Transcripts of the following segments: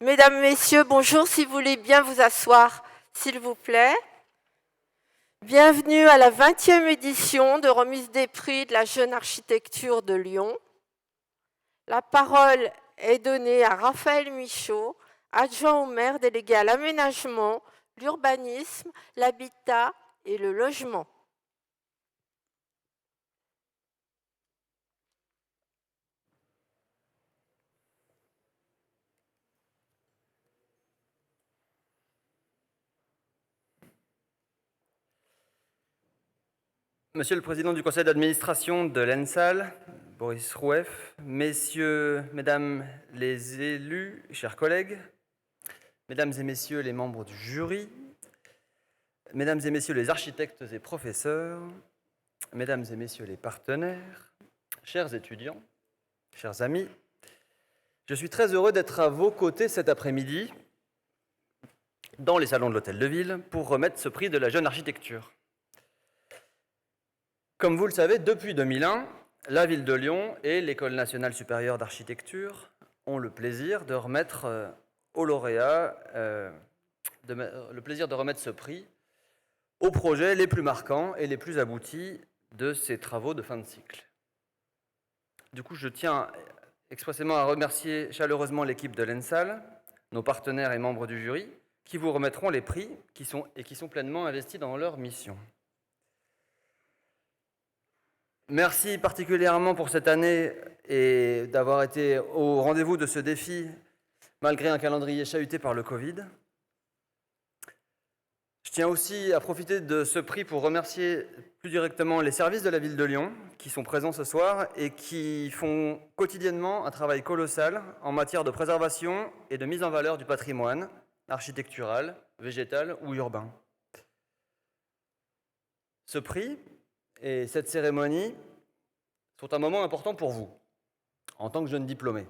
Mesdames, Messieurs, bonjour, si vous voulez bien vous asseoir, s'il vous plaît. Bienvenue à la 20e édition de remise des prix de la jeune architecture de Lyon. La parole est donnée à Raphaël Michaud, adjoint au maire délégué à l'aménagement, l'urbanisme, l'habitat et le logement. Monsieur le Président du Conseil d'administration de l'ENSAL, Boris Roueff, Mesdames les élus, chers collègues, Mesdames et Messieurs les membres du jury, Mesdames et Messieurs les architectes et professeurs, Mesdames et Messieurs les partenaires, chers étudiants, chers amis, je suis très heureux d'être à vos côtés cet après-midi dans les salons de l'Hôtel de Ville pour remettre ce prix de la jeune architecture. Comme vous le savez, depuis 2001, la Ville de Lyon et l'École nationale supérieure d'architecture ont le plaisir de remettre aux lauréats ce prix aux projets les plus marquants et les plus aboutis de ces travaux de fin de cycle. Du coup, je tiens expressément à remercier chaleureusement l'équipe de l'ENSAL, nos partenaires et membres du jury, qui vous remettront les prix qui sont pleinement investis dans leur mission. Merci particulièrement pour cette année et d'avoir été au rendez-vous de ce défi malgré un calendrier chahuté par le Covid. Je tiens aussi à profiter de ce prix pour remercier plus directement les services de la Ville de Lyon qui sont présents ce soir et qui font quotidiennement un travail colossal en matière de préservation et de mise en valeur du patrimoine architectural, végétal ou urbain. Ce prix et cette cérémonie sont un moment important pour vous, en tant que jeune diplômé.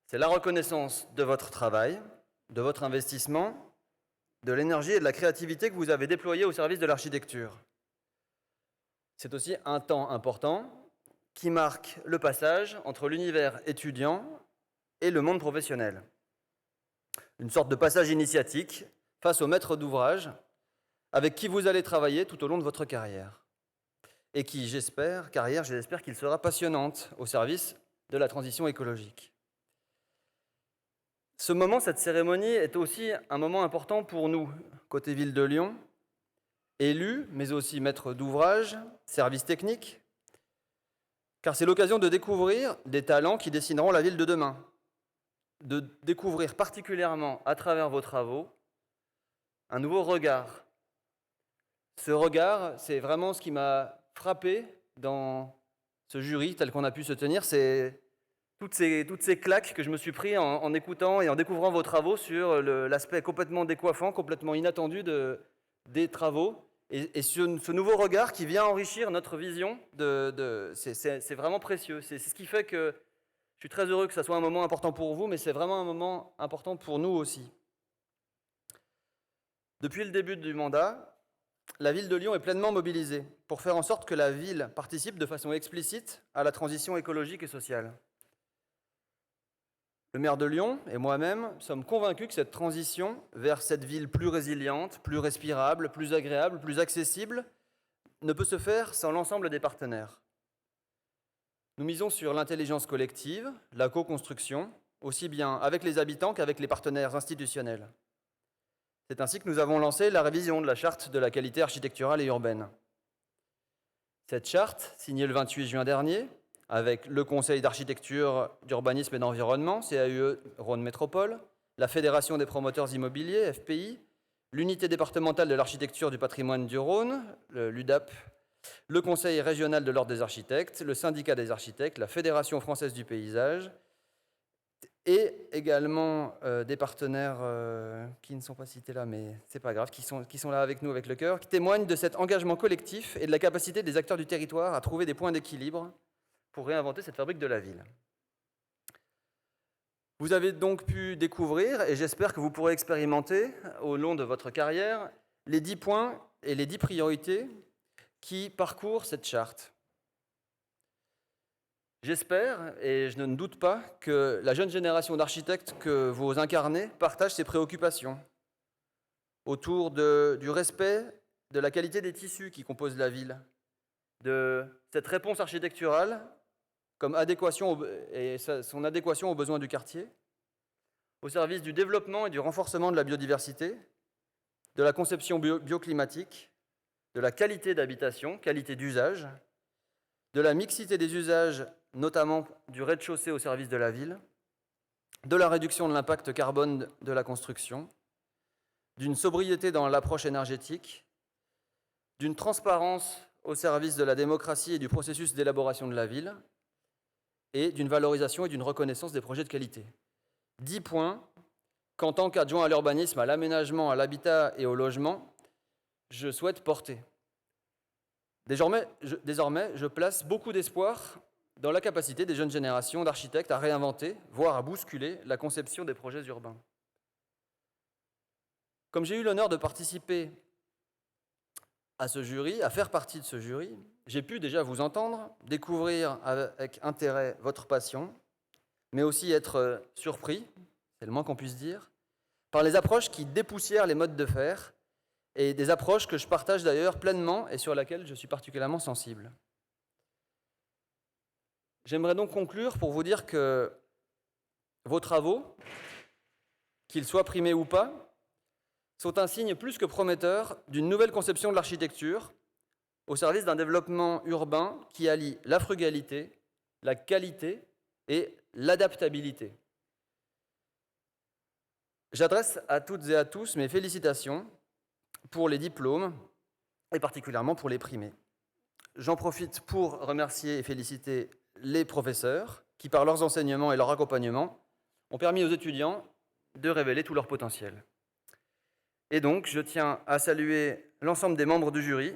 C'est la reconnaissance de votre travail, de votre investissement, de l'énergie et de la créativité que vous avez déployée au service de l'architecture. C'est aussi un temps important qui marque le passage entre l'univers étudiant et le monde professionnel. Une sorte de passage initiatique face au maître d'ouvrage avec qui vous allez travailler tout au long de votre carrière. Et qui, j'espère qu'il sera passionnante au service de la transition écologique. Ce moment, cette cérémonie, est aussi un moment important pour nous, côté Ville de Lyon, élus, mais aussi maîtres d'ouvrage, services techniques, car c'est l'occasion de découvrir des talents qui dessineront la ville de demain, de découvrir particulièrement à travers vos travaux un nouveau regard. Ce regard, c'est vraiment ce qui m'a frappé dans ce jury tel qu'on a pu se tenir, c'est toutes ces claques que je me suis pris en écoutant et en découvrant vos travaux sur l'aspect complètement décoiffant, complètement inattendu des travaux, et ce nouveau regard qui vient enrichir notre vision, c'est vraiment précieux. C'est ce qui fait que je suis très heureux que ça soit un moment important pour vous, mais c'est vraiment un moment important pour nous aussi. Depuis le début du mandat, la Ville de Lyon est pleinement mobilisée pour faire en sorte que la ville participe de façon explicite à la transition écologique et sociale. Le maire de Lyon et moi-même sommes convaincus que cette transition vers cette ville plus résiliente, plus respirable, plus agréable, plus accessible, ne peut se faire sans l'ensemble des partenaires. Nous misons sur l'intelligence collective, la co-construction, aussi bien avec les habitants qu'avec les partenaires institutionnels. C'est ainsi que nous avons lancé la révision de la charte de la qualité architecturale et urbaine. Cette charte, signée le 28 juin dernier, avec le Conseil d'architecture, d'urbanisme et d'environnement, CAUE Rhône Métropole, la Fédération des promoteurs immobiliers, FPI, l'unité départementale de l'architecture du patrimoine du Rhône, l'UDAP, le Conseil régional de l'ordre des architectes, le syndicat des architectes, la Fédération française du paysage, et également des partenaires qui ne sont pas cités là, mais c'est pas grave, qui sont là avec nous avec le cœur, qui témoignent de cet engagement collectif et de la capacité des acteurs du territoire à trouver des points d'équilibre pour réinventer cette fabrique de la ville. Vous avez donc pu découvrir, et j'espère que vous pourrez expérimenter au long de votre carrière, les 10 points et les 10 priorités qui parcourent cette charte. J'espère, et je ne doute pas, que la jeune génération d'architectes que vous incarnez partage ces préoccupations autour du respect de la qualité des tissus qui composent la ville, de cette réponse architecturale comme son adéquation aux besoins du quartier, au service du développement et du renforcement de la biodiversité, de la conception bioclimatique, de la qualité d'habitation, qualité d'usage, de la mixité des usages, notamment du rez-de-chaussée au service de la ville, de la réduction de l'impact carbone de la construction, d'une sobriété dans l'approche énergétique, d'une transparence au service de la démocratie et du processus d'élaboration de la ville, et d'une valorisation et d'une reconnaissance des projets de qualité. 10 points qu'en tant qu'adjoint à l'urbanisme, à l'aménagement, à l'habitat et au logement, je souhaite porter. Désormais, je place beaucoup d'espoir dans la capacité des jeunes générations d'architectes à réinventer, voire à bousculer la conception des projets urbains. Comme j'ai eu l'honneur de participer à ce jury, à faire partie de ce jury, j'ai pu déjà vous entendre, découvrir avec intérêt votre passion, mais aussi être surpris, c'est le moins qu'on puisse dire, par les approches qui dépoussièrent les modes de faire, et des approches que je partage d'ailleurs pleinement et sur lesquelles je suis particulièrement sensible. J'aimerais donc conclure pour vous dire que vos travaux, qu'ils soient primés ou pas, sont un signe plus que prometteur d'une nouvelle conception de l'architecture au service d'un développement urbain qui allie la frugalité, la qualité et l'adaptabilité. J'adresse à toutes et à tous mes félicitations pour les diplômes et particulièrement pour les primés. J'en profite pour remercier et féliciter les professeurs qui, par leurs enseignements et leur accompagnement, ont permis aux étudiants de révéler tout leur potentiel. Et donc, je tiens à saluer l'ensemble des membres du jury,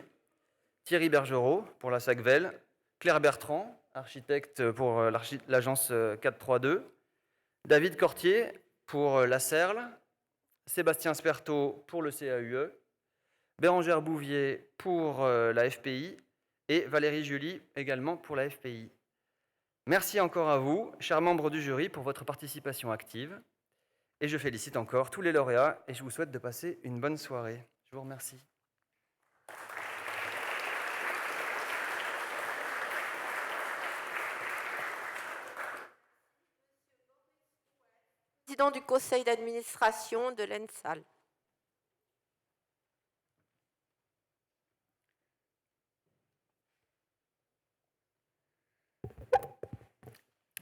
Thierry Bergerot pour la SACVEL, Claire Bertrand, architecte pour l'agence 432, David Cortier pour la CERL, Sébastien Spertot pour le CAUE, Bérangère Bouvier pour la FPI et Valérie Julie également pour la FPI. Merci encore à vous, chers membres du jury, pour votre participation active. Et je félicite encore tous les lauréats et je vous souhaite de passer une bonne soirée. Je vous remercie. Président du conseil d'administration de l'ENSAL.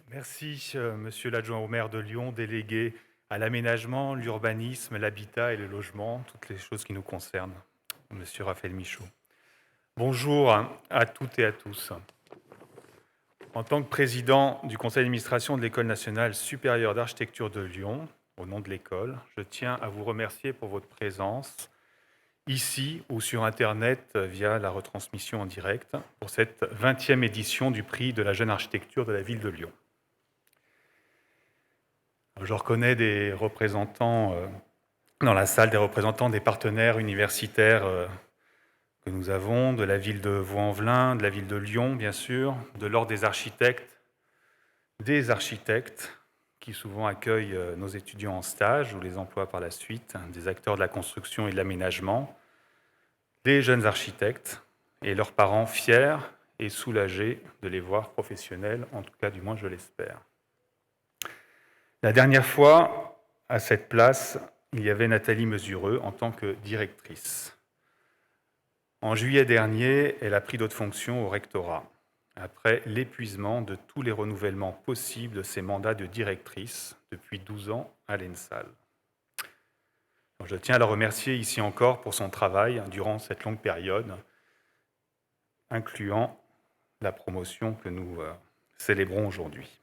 Merci, monsieur l'adjoint au maire de Lyon, délégué à l'aménagement, l'urbanisme, l'habitat et le logement, toutes les choses qui nous concernent, monsieur Raphaël Michaud. Bonjour à toutes et à tous. En tant que président du conseil d'administration de l'École nationale supérieure d'architecture de Lyon, au nom de l'école, je tiens à vous remercier pour votre présence ici ou sur Internet via la retransmission en direct pour cette 20e édition du prix de la jeune architecture de la ville de Lyon. Je reconnais des représentants dans la salle, des représentants des partenaires universitaires que nous avons, de la ville de Vaux-en-Velin, de la ville de Lyon, bien sûr, de l'Ordre des architectes qui souvent accueillent nos étudiants en stage ou les emploient par la suite, des acteurs de la construction et de l'aménagement, des jeunes architectes et leurs parents fiers et soulagés de les voir professionnels, en tout cas du moins je l'espère. La dernière fois, à cette place, il y avait Nathalie Mesureux en tant que directrice. En juillet dernier, elle a pris d'autres fonctions au rectorat, après l'épuisement de tous les renouvellements possibles de ses mandats de directrice depuis 12 ans à l'ENSAL. Je tiens à la remercier ici encore pour son travail durant cette longue période, incluant la promotion que nous célébrons aujourd'hui.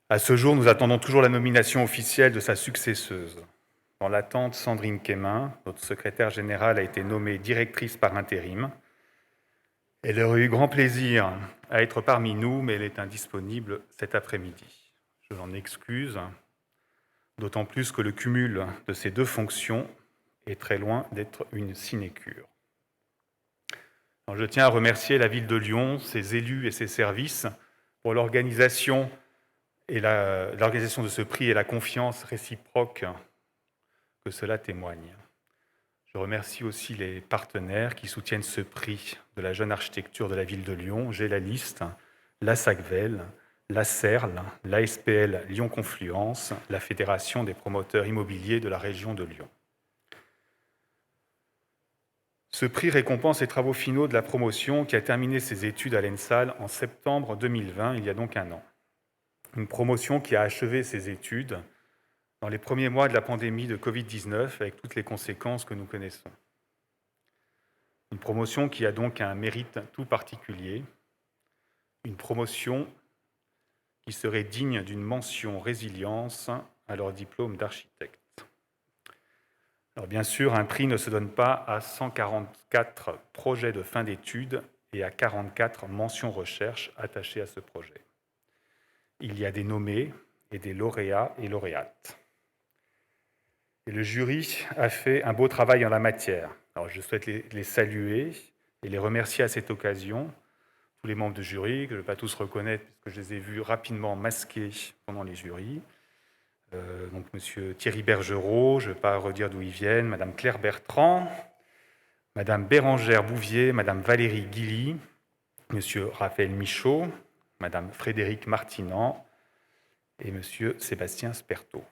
À ce jour, nous attendons toujours la nomination officielle de sa successeuse. Dans l'attente, Sandrine Quémin, notre secrétaire générale, a été nommée directrice par intérim. Elle aurait eu grand plaisir à être parmi nous, mais elle est indisponible cet après-midi. Je l'en excuse, d'autant plus que le cumul de ces deux fonctions est très loin d'être une sinécure. Alors, je tiens à remercier la ville de Lyon, ses élus et ses services pour l'organisation de ce prix et la confiance réciproque que cela témoigne. Je remercie aussi les partenaires qui soutiennent ce prix de la jeune architecture de la ville de Lyon. J'ai la liste: la SACVEL, la CERL, la SPL Lyon Confluence, la Fédération des promoteurs immobiliers de la région de Lyon. Ce prix récompense les travaux finaux de la promotion qui a terminé ses études à l'ENSAL en septembre 2020, il y a donc un an. Une promotion qui a achevé ses études dans les premiers mois de la pandémie de Covid-19, avec toutes les conséquences que nous connaissons. Une promotion qui a donc un mérite tout particulier, une promotion qui serait digne d'une mention résilience à leur diplôme d'architecte. Alors bien sûr, un prix ne se donne pas à 144 projets de fin d'études et à 44 mentions recherche attachées à ce projet. Il y a des nommés et des lauréats et lauréates. Et le jury a fait un beau travail en la matière. Alors je souhaite les saluer et les remercier à cette occasion. Tous les membres du jury, que je ne vais pas tous reconnaître, puisque je les ai vus rapidement masqués pendant les jurys. Donc M. Thierry Bergerot, je ne vais pas redire d'où ils viennent, Mme Claire Bertrand, Mme Bérangère Bouvier, Mme Valérie Guilly, M. Raphaël Michaud, Mme Frédéric Martinan et M. Sébastien Spertot.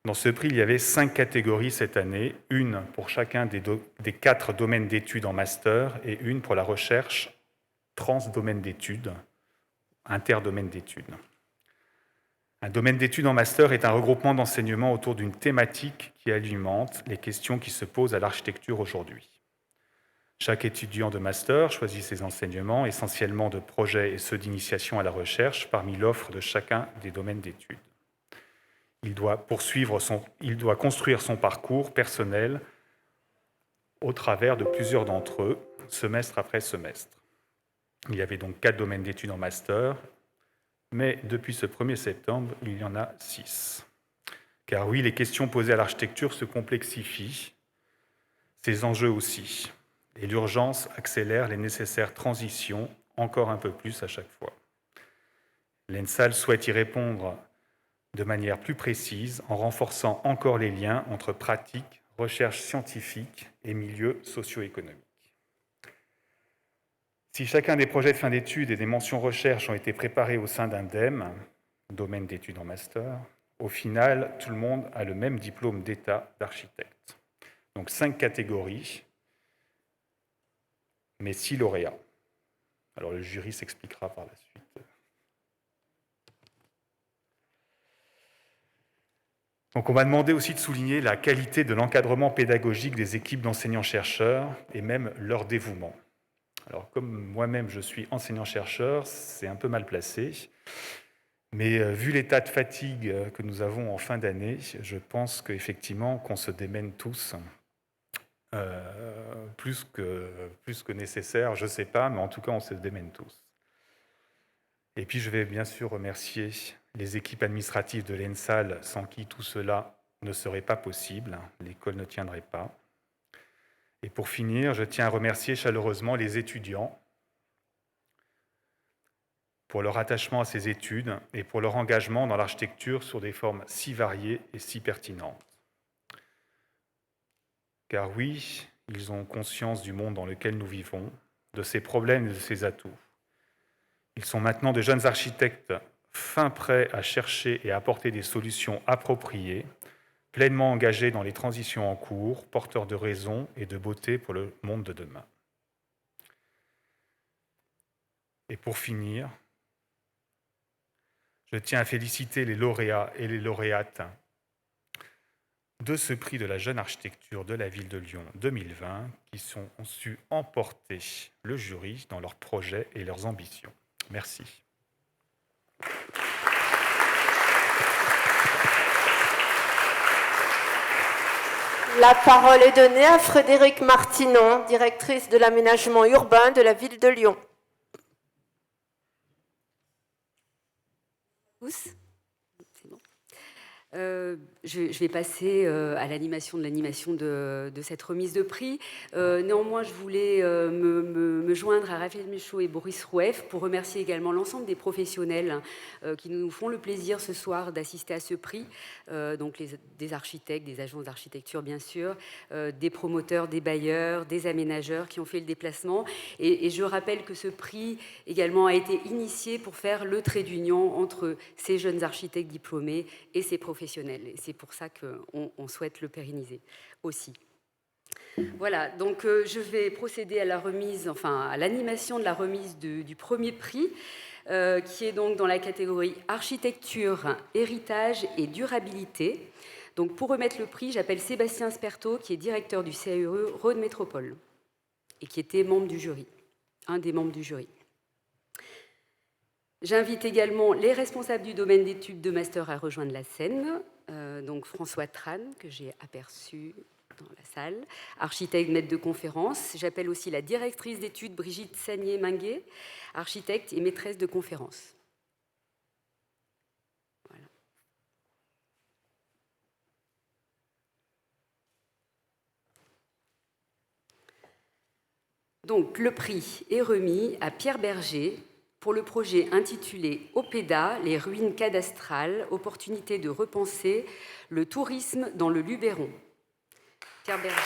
Dans ce prix, il y avait 5 catégories cette année, une pour chacun des 4 domaines d'études en master et une pour la recherche transdomaine d'études, interdomaine d'études. Un domaine d'études en master est un regroupement d'enseignements autour d'une thématique qui alimente les questions qui se posent à l'architecture aujourd'hui. Chaque étudiant de master choisit ses enseignements, essentiellement de projets et ceux d'initiation à la recherche, parmi l'offre de chacun des domaines d'études. Il doit construire son parcours personnel au travers de plusieurs d'entre eux, semestre après semestre. Il y avait donc 4 domaines d'études en master, mais depuis ce 1er septembre, il y en a 6. Car oui, les questions posées à l'architecture se complexifient, ses enjeux aussi, et l'urgence accélère les nécessaires transitions encore un peu plus à chaque fois. L'ENSAL souhaite y répondre de manière plus précise en renforçant encore les liens entre pratique, recherche scientifique et milieu socio-économique. Si chacun des projets de fin d'études et des mentions recherche ont été préparés au sein d'un DEM, domaine d'études en master, au final, tout le monde a le même diplôme d'État d'architecte. Donc 5 catégories, mais 6 lauréats. Alors le jury s'expliquera par la suite. Donc on m'a demandé aussi de souligner la qualité de l'encadrement pédagogique des équipes d'enseignants-chercheurs et même leur dévouement. Alors comme moi-même je suis enseignant-chercheur, c'est un peu mal placé, mais vu l'état de fatigue que nous avons en fin d'année, je pense qu'effectivement qu'on se démène tous plus que nécessaire, je ne sais pas, mais en tout cas on se démène tous. Et puis je vais bien sûr remercier les équipes administratives de l'ENSAL, sans qui tout cela ne serait pas possible, l'école ne tiendrait pas. Et pour finir, je tiens à remercier chaleureusement les étudiants pour leur attachement à ces études et pour leur engagement dans l'architecture sur des formes si variées et si pertinentes. Car oui, ils ont conscience du monde dans lequel nous vivons, de ses problèmes et de ses atouts. Ils sont maintenant de jeunes architectes fin prêts à chercher et à apporter des solutions appropriées, pleinement engagés dans les transitions en cours, porteurs de raison et de beauté pour le monde de demain. Et pour finir, je tiens à féliciter les lauréats et les lauréates de ce prix de la jeune architecture de la ville de Lyon 2020 qui ont su emporter le jury dans leurs projets et leurs ambitions. Merci. La parole est donnée à Frédéric Martinan, directrice de l'aménagement urbain de la ville de Lyon. Je vais passer à l'animation de cette remise de prix. Néanmoins, je voulais me joindre à Raphaël Michaud et Boris Roueff pour remercier également l'ensemble des professionnels qui nous font le plaisir ce soir d'assister à ce prix. Donc des architectes, des agences d'architecture bien sûr, des promoteurs, des bailleurs, des aménageurs qui ont fait le déplacement. Et je rappelle que ce prix également a été initié pour faire le trait d'union entre ces jeunes architectes diplômés et ces professionnels. Et c'est pour ça qu'on souhaite le pérenniser aussi. Voilà, donc je vais procéder à la remise, enfin à l'animation de la remise du premier prix, qui est donc dans la catégorie architecture, héritage et durabilité. Donc pour remettre le prix, j'appelle Sébastien Sperto, qui est directeur du CAE Rhône Métropole et qui était membre du jury, un des membres du jury. J'invite également les responsables du domaine d'études de master à rejoindre la scène. Donc François Tran, que j'ai aperçu dans la salle, architecte, maître de conférence. J'appelle aussi la directrice d'études Brigitte Sagnier-Minguet, architecte et maîtresse de conférence. Voilà. Donc le prix est remis à Pierre Berger, pour le projet intitulé OPEDA, les ruines cadastrales, opportunité de repenser le tourisme dans le Luberon. Pierre Berger.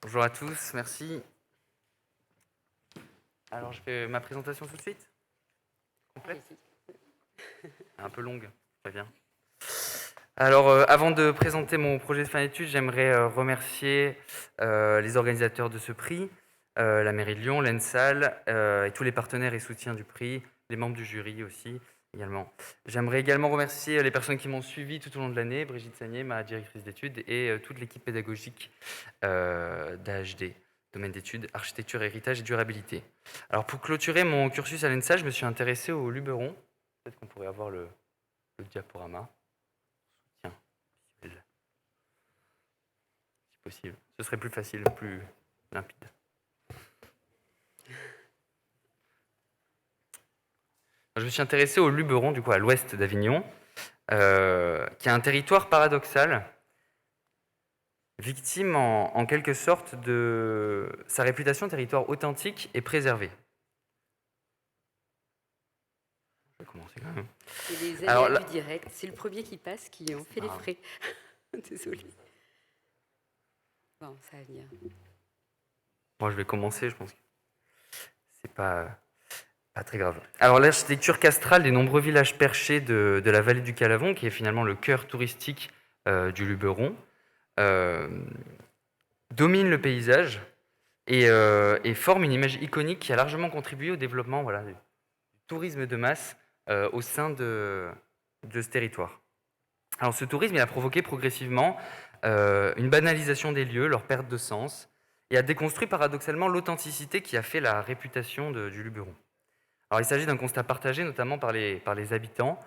Bonjour à tous, merci. Alors je fais ma présentation tout de suite. Complète. Un peu longue, très bien. Alors, avant de présenter mon projet de fin d'études, j'aimerais remercier les organisateurs de ce prix, la mairie de Lyon, l'ENSAL, et tous les partenaires et soutiens du prix, les membres du jury aussi, également. J'aimerais également remercier les personnes qui m'ont suivi tout au long de l'année, Brigitte Sagnier, ma directrice d'études, et toute l'équipe pédagogique d'AHD. Domaine d'études, architecture, héritage et durabilité. Alors pour clôturer mon cursus à l'ENSA, je me suis intéressé au Luberon. Peut-être qu'on pourrait avoir le diaporama. Tiens, si possible. Ce serait plus facile, plus limpide. Je me suis intéressé au Luberon, du coup à l'ouest d'Avignon, qui est un territoire paradoxal, victime en quelque sorte de sa réputation de territoire authentique et préservé. Je vais commencer quand même. C'est les aléas du direct. C'est le premier qui passe qui en fait les frais. Désolée. Bon, ça va venir. Moi, je vais commencer, je pense que c'est pas très grave. Alors, l'architecture castrale des nombreux villages perchés de la vallée du Calavon, qui est finalement le cœur touristique du Luberon, domine le paysage et forme une image iconique qui a largement contribué au développement du tourisme de masse au sein de ce territoire. Alors ce tourisme il a provoqué progressivement une banalisation des lieux, leur perte de sens, et a déconstruit paradoxalement l'authenticité qui a fait la réputation du Luberon. Alors il s'agit d'un constat partagé notamment par les habitants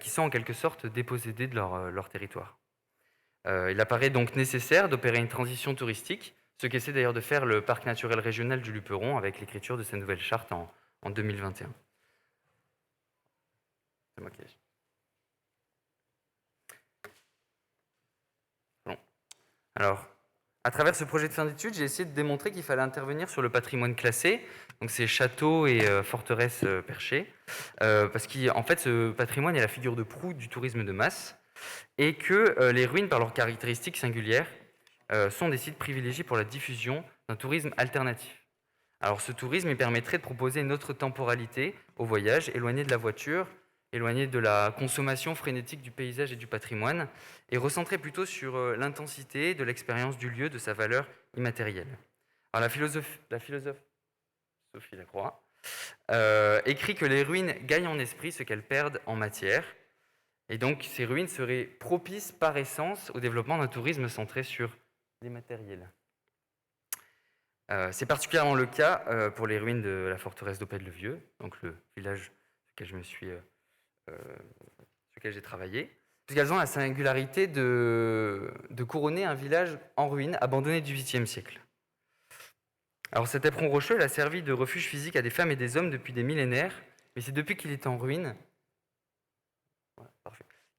qui sont en quelque sorte dépossédés de leur territoire. Il apparaît donc nécessaire d'opérer une transition touristique, ce qu'essaie d'ailleurs de faire le parc naturel régional du Luberon avec l'écriture de sa nouvelle charte en 2021. C'est moi qui ai. Bon. Alors, à travers ce projet de fin d'études, j'ai essayé de démontrer qu'il fallait intervenir sur le patrimoine classé, donc ces châteaux et forteresses perchées, parce qu'en fait, ce patrimoine est la figure de proue du tourisme de masse, et que les ruines, par leurs caractéristiques singulières, sont des sites privilégiés pour la diffusion d'un tourisme alternatif. Alors ce tourisme il permettrait de proposer une autre temporalité au voyage, éloigné de la voiture, éloigné de la consommation frénétique du paysage et du patrimoine, et recentré plutôt sur l'intensité de l'expérience du lieu, de sa valeur immatérielle. Alors la philosophe Sophie Lacroix écrit que les ruines gagnent en esprit ce qu'elles perdent en matière, et donc ces ruines seraient propices par essence au développement d'un tourisme centré sur l'immatériel. C'est particulièrement le cas pour les ruines de la forteresse d'Opède-le-Vieux, donc le village sur lequel j'ai travaillé. parce qu'elles ont la singularité de couronner un village en ruine, abandonné du 8e siècle. Alors cet éperon rocheux, il a servi de refuge physique à des femmes et des hommes depuis des millénaires, mais c'est depuis qu'il est en ruine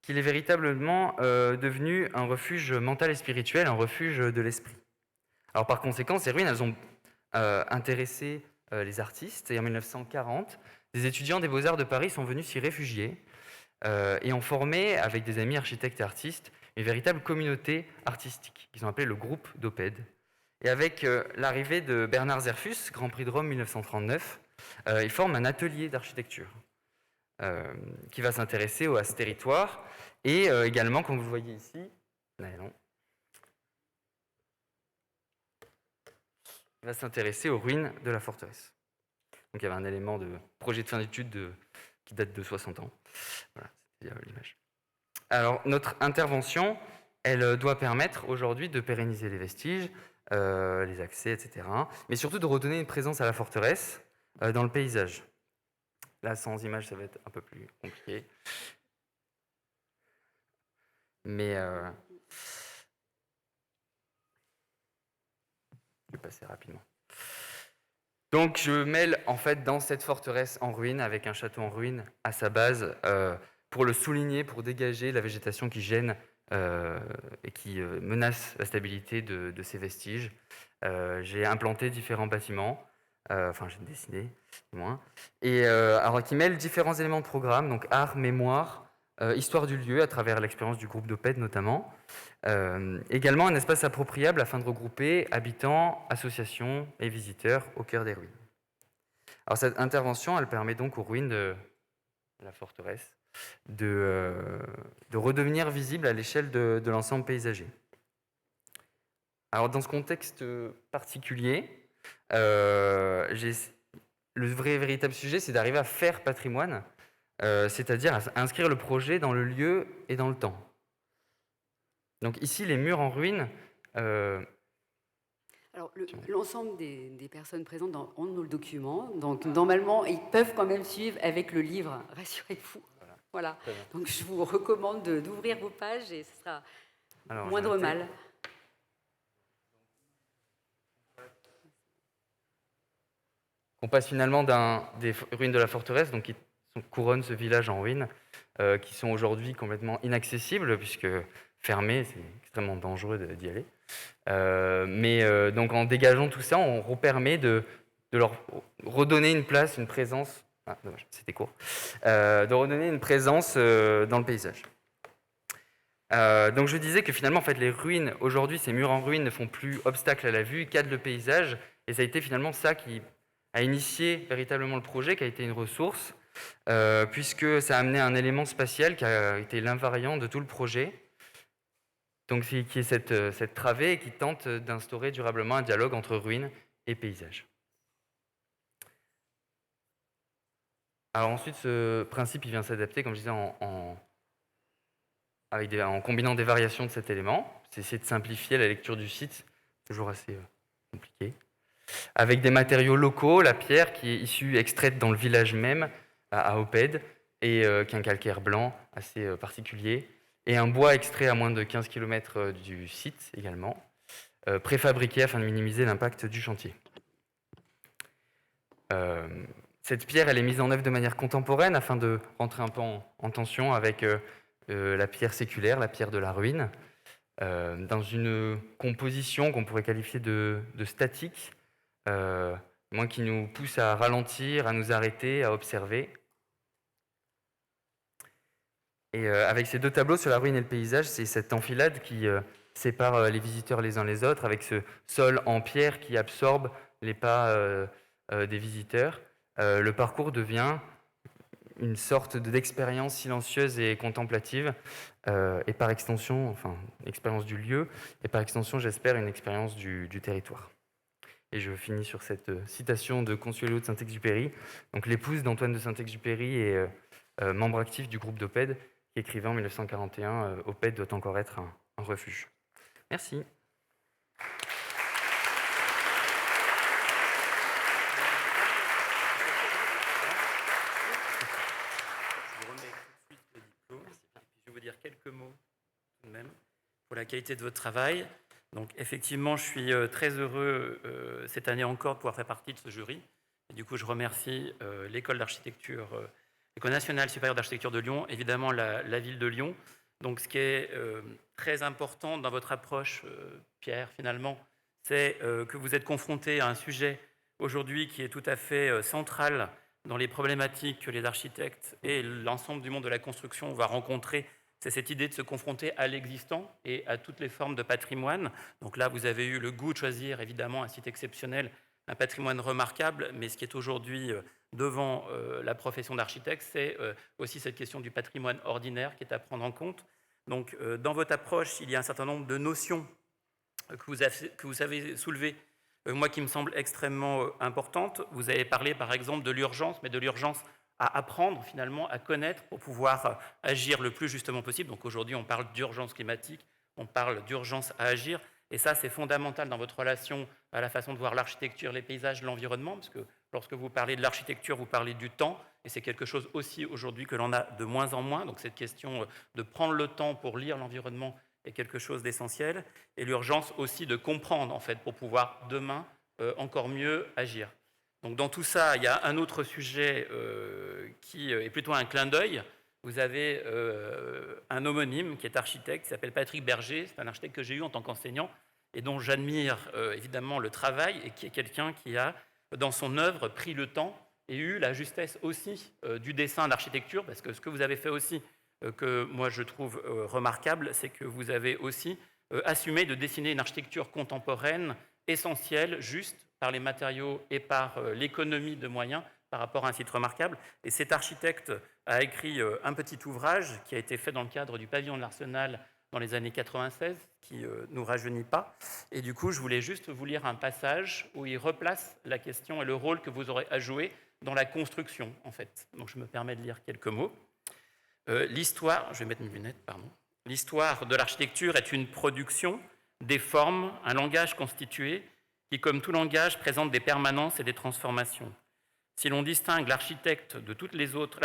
qu'il est véritablement devenu un refuge mental et spirituel, un refuge de l'esprit. Alors par conséquent, ces ruines, elles ont intéressé les artistes, et en 1940, des étudiants des Beaux-Arts de Paris sont venus s'y réfugier et ont formé, avec des amis architectes et artistes, une véritable communauté artistique, qu'ils ont appelée le groupe d'Opède. Et avec l'arrivée de Bernard Zerfus, Grand Prix de Rome 1939, ils forment un atelier d'architecture qui va s'intéresser à ce territoire et également, comme vous le voyez ici, il va s'intéresser aux ruines de la forteresse. Donc il y avait un élément de projet de fin d'études qui date de 60 ans. Voilà, c'est l'image. Alors notre intervention, elle doit permettre aujourd'hui de pérenniser les vestiges, les accès, etc. Mais surtout de redonner une présence à la forteresse dans le paysage. Là, sans image, ça va être un peu plus compliqué. Mais je vais passer rapidement. Donc, je mêle en fait dans cette forteresse en ruine, avec un château en ruine à sa base, pour le souligner, pour dégager la végétation qui gêne et qui menace la stabilité de ces vestiges. J'ai implanté différents bâtiments. Enfin, j'ai dessiné, du moins, et alors qui mêle différents éléments de programme, donc art, mémoire, histoire du lieu, à travers l'expérience du groupe d'Opède notamment. Également un espace appropriable afin de regrouper habitants, associations et visiteurs au cœur des ruines. Alors cette intervention, elle permet donc aux ruines de la forteresse de redevenir visibles à l'échelle de l'ensemble paysager. Alors dans ce contexte particulier, le véritable sujet, c'est d'arriver à faire patrimoine, c'est-à-dire à inscrire le projet dans le lieu et dans le temps. Donc ici, les murs en ruine... Alors, l'ensemble des personnes présentes ont le document, donc normalement, ils peuvent quand même suivre avec le livre, rassurez-vous. Voilà. Donc je vous recommande d'ouvrir vos pages et ce sera moindre mal. On passe finalement des ruines de la forteresse, donc qui couronnent ce village en ruine, qui sont aujourd'hui complètement inaccessibles, puisque fermés, c'est extrêmement dangereux d'y aller. Mais donc en dégageant tout ça, on permet de leur redonner une place, une présence. Ah, dommage, c'était court. De redonner une présence dans le paysage. Donc je disais que finalement, en fait, les ruines, aujourd'hui, ces murs en ruine ne font plus obstacle à la vue, cadrent le paysage, et ça a été finalement ça qui a initié véritablement le projet, qui a été une ressource, puisque ça a amené un élément spatial qui a été l'invariant de tout le projet, donc qui est cette travée et qui tente d'instaurer durablement un dialogue entre ruines et paysage. Alors ensuite, ce principe il vient s'adapter, comme je disais, en combinant des variations de cet élément. C'est essayer de simplifier la lecture du site, toujours assez compliqué. Avec des matériaux locaux, la pierre qui est issue, extraite dans le village même, à Opède, et qui est un calcaire blanc assez particulier, et un bois extrait à moins de 15 km du site également, préfabriqué afin de minimiser l'impact du chantier. Cette pierre, elle est mise en œuvre de manière contemporaine afin de rentrer un peu en tension avec la pierre séculaire, la pierre de la ruine, dans une composition qu'on pourrait qualifier de statique, qui nous pousse à ralentir, à nous arrêter, à observer. Et avec ces deux tableaux sur la ruine et le paysage, c'est cette enfilade qui sépare les visiteurs les uns les autres, avec ce sol en pierre qui absorbe les pas des visiteurs. Le parcours devient une sorte d'expérience silencieuse et contemplative, et par extension, enfin, expérience du lieu, et par extension, j'espère, une expérience du territoire. Et je finis sur cette citation de Consuelo de Saint-Exupéry, donc l'épouse d'Antoine de Saint-Exupéry et membre actif du groupe d'Opède, qui écrivait en 1941 « Opède doit encore être un refuge ». Merci. Je vous remets tout de suite le diplôme. Je vais vous dire quelques mots pour la qualité de votre travail. Donc effectivement, je suis très heureux cette année encore de pouvoir faire partie de ce jury. Et du coup, je remercie l'école d'architecture, l'École nationale supérieure d'architecture de Lyon, évidemment la ville de Lyon. Donc ce qui est très important dans votre approche, Pierre, finalement, c'est que vous êtes confronté à un sujet aujourd'hui qui est tout à fait central dans les problématiques que les architectes et l'ensemble du monde de la construction va rencontrer. C'est cette idée de se confronter à l'existant et à toutes les formes de patrimoine. Donc là, vous avez eu le goût de choisir évidemment un site exceptionnel, un patrimoine remarquable, mais ce qui est aujourd'hui devant la profession d'architecte, c'est aussi cette question du patrimoine ordinaire qui est à prendre en compte. Donc dans votre approche, il y a un certain nombre de notions que vous avez soulevées, moi qui me semblent extrêmement importantes. Vous avez parlé par exemple de l'urgence, mais de l'urgence à apprendre finalement, à connaître pour pouvoir agir le plus justement possible. Donc aujourd'hui, on parle d'urgence climatique, on parle d'urgence à agir, et ça c'est fondamental dans votre relation à la façon de voir l'architecture, les paysages, l'environnement, parce que lorsque vous parlez de l'architecture, vous parlez du temps, et c'est quelque chose aussi aujourd'hui que l'on a de moins en moins. Donc cette question de prendre le temps pour lire l'environnement est quelque chose d'essentiel, et l'urgence aussi de comprendre en fait pour pouvoir demain encore mieux agir. Donc dans tout ça, il y a un autre sujet qui est plutôt un clin d'œil. Vous avez un homonyme qui est architecte, qui s'appelle Patrick Berger. C'est un architecte que j'ai eu en tant qu'enseignant et dont j'admire évidemment le travail, et qui est quelqu'un qui a, dans son œuvre, pris le temps et eu la justesse aussi du dessin d'architecture, parce que ce que vous avez fait aussi, que moi je trouve remarquable, c'est que vous avez aussi assumé de dessiner une architecture contemporaine essentielle, juste, par les matériaux et par l'économie de moyens par rapport à un site remarquable. Et cet architecte a écrit un petit ouvrage qui a été fait dans le cadre du pavillon de l'Arsenal dans les années 96, qui ne nous rajeunit pas. Et du coup, je voulais juste vous lire un passage où il replace la question et le rôle que vous aurez à jouer dans la construction, en fait. Donc je me permets de lire quelques mots. L'histoire, je vais mettre mes lunettes, pardon. L'histoire de l'architecture est une production, des formes, un langage constitué qui, comme tout langage, présente des permanences et des transformations. Si l'on distingue l'architecture de tous les autres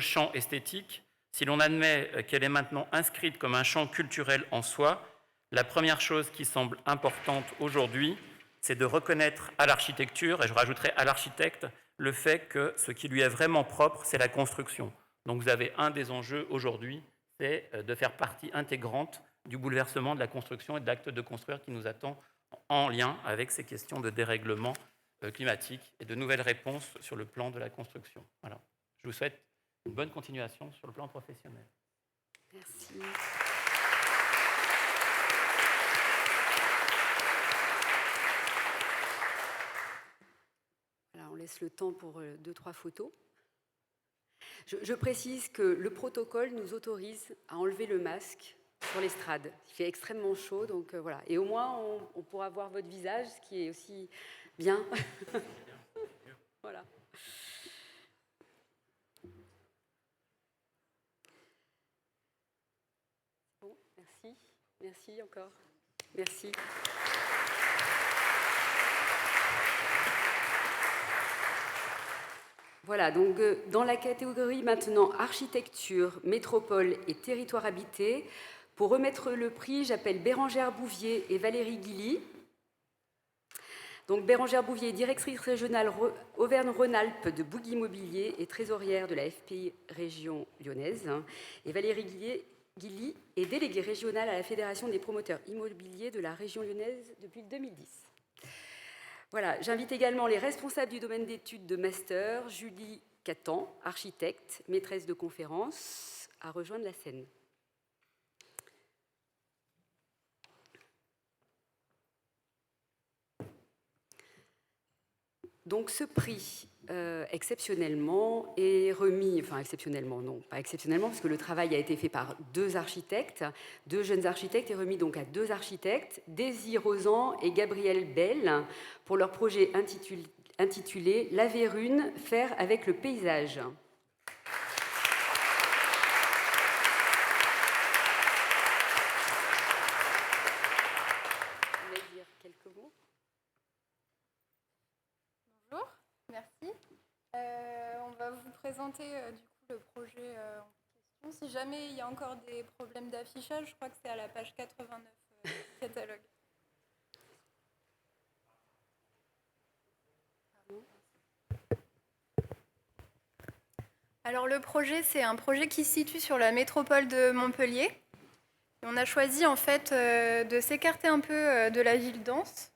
champs esthétiques, si l'on admet qu'elle est maintenant inscrite comme un champ culturel en soi, la première chose qui semble importante aujourd'hui, c'est de reconnaître à l'architecture, et je rajouterai à l'architecte, le fait que ce qui lui est vraiment propre, c'est la construction. Donc vous avez un des enjeux aujourd'hui, c'est de faire partie intégrante du bouleversement de la construction et de l'acte de construire qui nous attend en lien avec ces questions de dérèglement climatique et de nouvelles réponses sur le plan de la construction. Voilà. Je vous souhaite une bonne continuation sur le plan professionnel. Merci. Alors, on laisse le temps pour 2-3 photos. Je précise que le protocole nous autorise à enlever le masque sur l'estrade. Il fait extrêmement chaud, donc voilà. Et au moins, on pourra voir votre visage, ce qui est aussi bien. Voilà. Bon, merci. Merci encore. Merci. Voilà, donc dans la catégorie maintenant architecture, métropole et territoire habité, pour remettre le prix, j'appelle Bérangère Bouvier et Valérie Guilly. Donc Bérangère Bouvier, directrice régionale Auvergne-Rhône-Alpes de Bouygues Immobilier et trésorière de la FPI région lyonnaise. Et Valérie Guilly est déléguée régionale à la Fédération des promoteurs immobiliers de la région lyonnaise depuis 2010. Voilà, j'invite également les responsables du domaine d'études de master, Julie Catan, architecte, maîtresse de conférence, à rejoindre la scène. Donc ce prix, exceptionnellement, est remis, enfin exceptionnellement, non, pas exceptionnellement, parce que le travail a été fait par deux jeunes architectes, est remis donc à deux architectes, Daisy Rosan et Gabriel Bell, pour leur projet intitulé « La Vérune, faire avec le paysage ». Je vais dire quelques mots. Bonjour, merci. On va vous présenter du coup le projet en question. Si jamais il y a encore des problèmes d'affichage, je crois que c'est à la page 89 du catalogue. Alors le projet, c'est un projet qui se situe sur la métropole de Montpellier. Et on a choisi en fait de s'écarter un peu de la ville dense.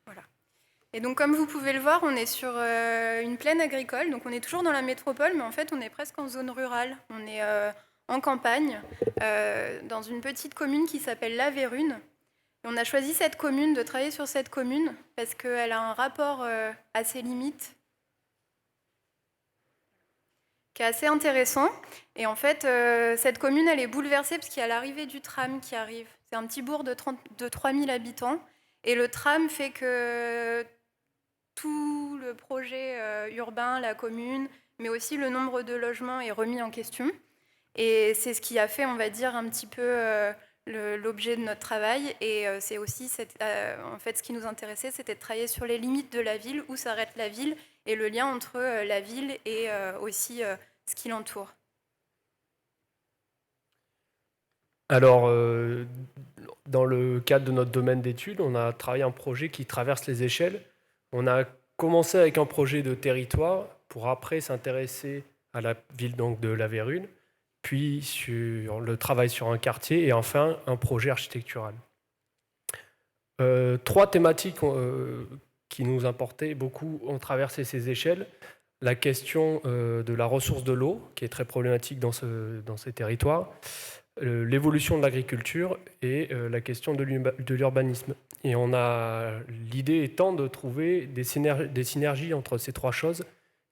Voilà. Et donc comme vous pouvez le voir, on est sur une plaine agricole. Donc on est toujours dans la métropole, mais en fait on est presque en zone rurale. On est en campagne, dans une petite commune qui s'appelle La Vérune. Et on a choisi cette commune, de travailler sur cette commune, parce qu'elle a un rapport à ses limites qui est assez intéressant. Et en fait, cette commune, elle est bouleversée parce qu'il y a l'arrivée du tram qui arrive. C'est un petit bourg de 3000 habitants. Et le tram fait que tout le projet urbain, la commune, mais aussi le nombre de logements est remis en question. Et c'est ce qui a fait, on va dire, un petit peu l'objet de notre travail. Et c'est aussi, en fait, ce qui nous intéressait, c'était de travailler sur les limites de la ville, où s'arrête la ville, et le lien entre la ville et aussi ce qui l'entoure. Alors, dans le cadre de notre domaine d'études, on a travaillé un projet qui traverse les échelles. On a commencé avec un projet de territoire pour après s'intéresser à la ville donc, de La Vérune, puis sur le travail sur un quartier et enfin un projet architectural. 3 thématiques qui nous importaient beaucoup ont traversé ces échelles. La question de la ressource de l'eau, qui est très problématique dans ces territoires, l'évolution de l'agriculture et la question de l'urbanisme. Et l'idée étant de trouver des synergies entre ces 3 choses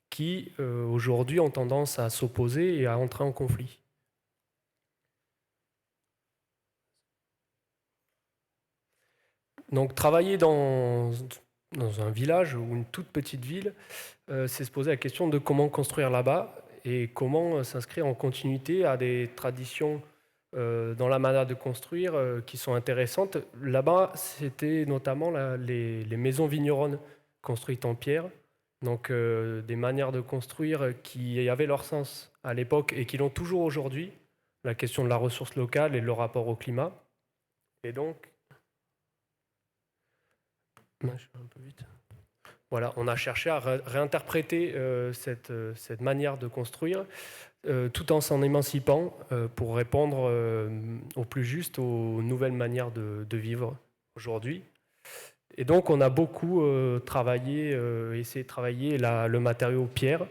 qui, aujourd'hui, ont tendance à s'opposer et à entrer en conflit. Donc, travailler dans un village ou une toute petite ville, c'est se poser la question de comment construire là-bas et comment s'inscrire en continuité à des traditions dans la manière de construire qui sont intéressantes. Là-bas, c'était notamment les maisons vigneronnes construites en pierre, donc des manières de construire qui avaient leur sens à l'époque et qui l'ont toujours aujourd'hui, la question de la ressource locale et le rapport au climat. Et donc, je vais un peu vite. Voilà, on a cherché à réinterpréter cette manière de construire tout en s'en émancipant pour répondre au plus juste aux nouvelles manières de vivre aujourd'hui. Et donc, on a beaucoup essayé de travailler le matériau pierre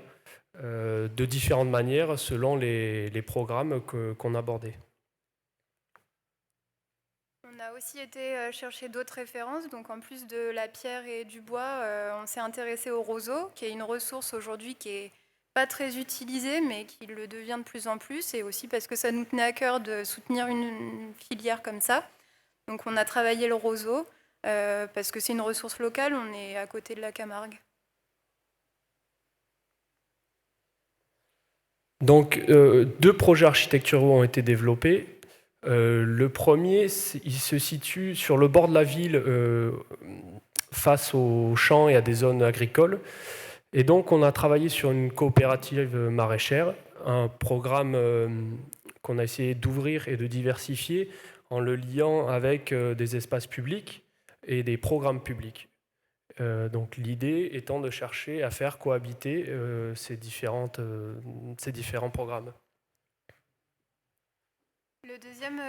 de différentes manières selon les programmes qu'on abordait. On a aussi été chercher d'autres références. Donc, en plus de la pierre et du bois, on s'est intéressé au roseau, qui est une ressource aujourd'hui qui est pas très utilisée, mais qui le devient de plus en plus, et aussi parce que ça nous tenait à cœur de soutenir une filière comme ça. Donc, on a travaillé le roseau, parce que c'est une ressource locale, on est à côté de la Camargue. Donc, 2 projets architecturaux ont été développés. Le premier, il se situe sur le bord de la ville, face aux champs et à des zones agricoles. Et donc, on a travaillé sur une coopérative maraîchère, un programme qu'on a essayé d'ouvrir et de diversifier en le liant avec des espaces publics et des programmes publics. Donc, l'idée étant de chercher à faire cohabiter ces différents programmes. Le deuxième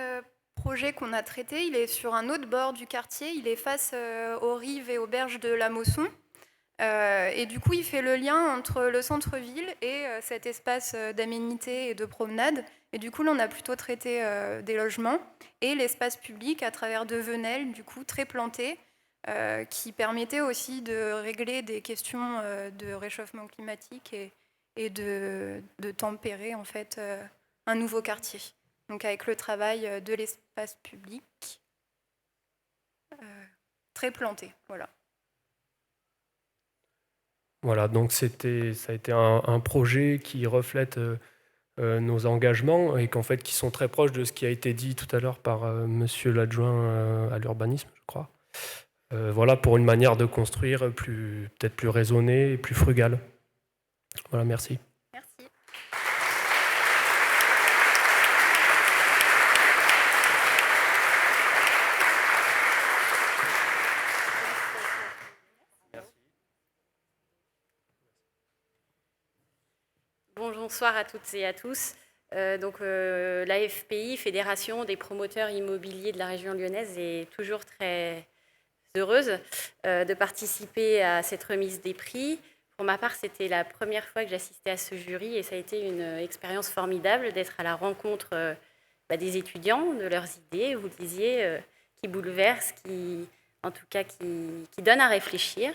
projet qu'on a traité, il est sur un autre bord du quartier. Il est face aux rives et aux berges de la Mosson. Et du coup, il fait le lien entre le centre-ville et cet espace d'aménité et de promenade. Et du coup, là, on a plutôt traité des logements et l'espace public à travers de venelles, du coup, très plantées, qui permettaient aussi de régler des questions de réchauffement climatique et de tempérer, en fait, un nouveau quartier. Donc avec le travail de l'espace public très planté, voilà. Voilà, donc ça a été un projet qui reflète nos engagements et qu'en fait qui sont très proches de ce qui a été dit tout à l'heure par monsieur l'adjoint à l'urbanisme, je crois. Voilà, pour une manière de construire peut-être plus raisonnée et plus frugale. Voilà, merci. Merci. Bonsoir à toutes et à tous. La FPI, Fédération des promoteurs immobiliers de la région lyonnaise, est toujours très heureuse de participer à cette remise des prix. Pour ma part, c'était la première fois que j'assistais à ce jury et ça a été une expérience formidable d'être à la rencontre des étudiants, de leurs idées, vous le disiez, qui bouleversent, en tout cas qui donnent à réfléchir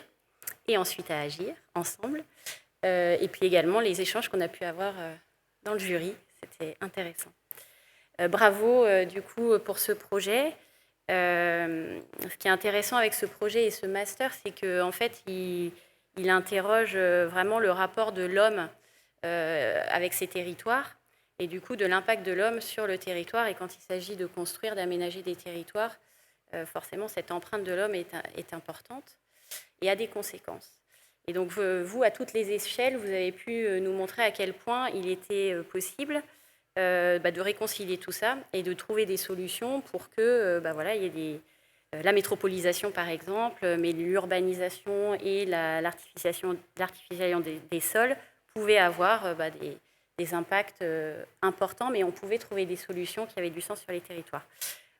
et ensuite à agir ensemble. Et puis également les échanges qu'on a pu avoir dans le jury, c'était intéressant. Bravo du coup pour ce projet. Ce qui est intéressant avec ce projet et ce master, c'est qu'en fait, il interroge vraiment le rapport de l'homme avec ses territoires et du coup de l'impact de l'homme sur le territoire. Et quand il s'agit de construire, d'aménager des territoires, forcément, cette empreinte de l'homme est importante et a des conséquences. Et donc, vous, à toutes les échelles, vous avez pu nous montrer à quel point il était possible de réconcilier tout ça et de trouver des solutions pour que, il y ait la métropolisation, par exemple, mais l'urbanisation et l'artificialisation des sols pouvaient avoir des impacts importants, mais on pouvait trouver des solutions qui avaient du sens sur les territoires.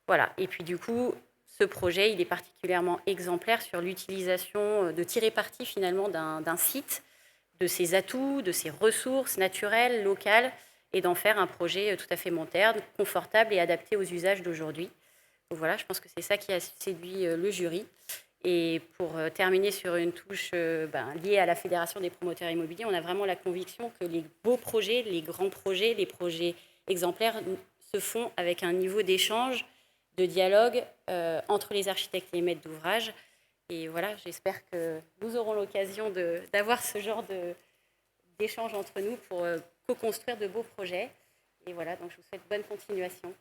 Voilà. Et puis, du coup, ce projet, il est particulièrement exemplaire sur l'utilisation, de tirer parti finalement d'un site, de ses atouts, de ses ressources naturelles, locales, et d'en faire un projet tout à fait moderne, confortable et adapté aux usages d'aujourd'hui. Donc voilà, je pense que c'est ça qui a séduit le jury. Et pour terminer sur une touche liée à la Fédération des promoteurs immobiliers, on a vraiment la conviction que les beaux projets, les grands projets, les projets exemplaires se font avec un niveau d'échange, de dialogue entre les architectes et les maîtres d'ouvrage. Et voilà, j'espère que nous aurons l'occasion d'avoir ce genre d'échange entre nous pour co-construire de beaux projets. Et voilà, donc je vous souhaite bonne continuation.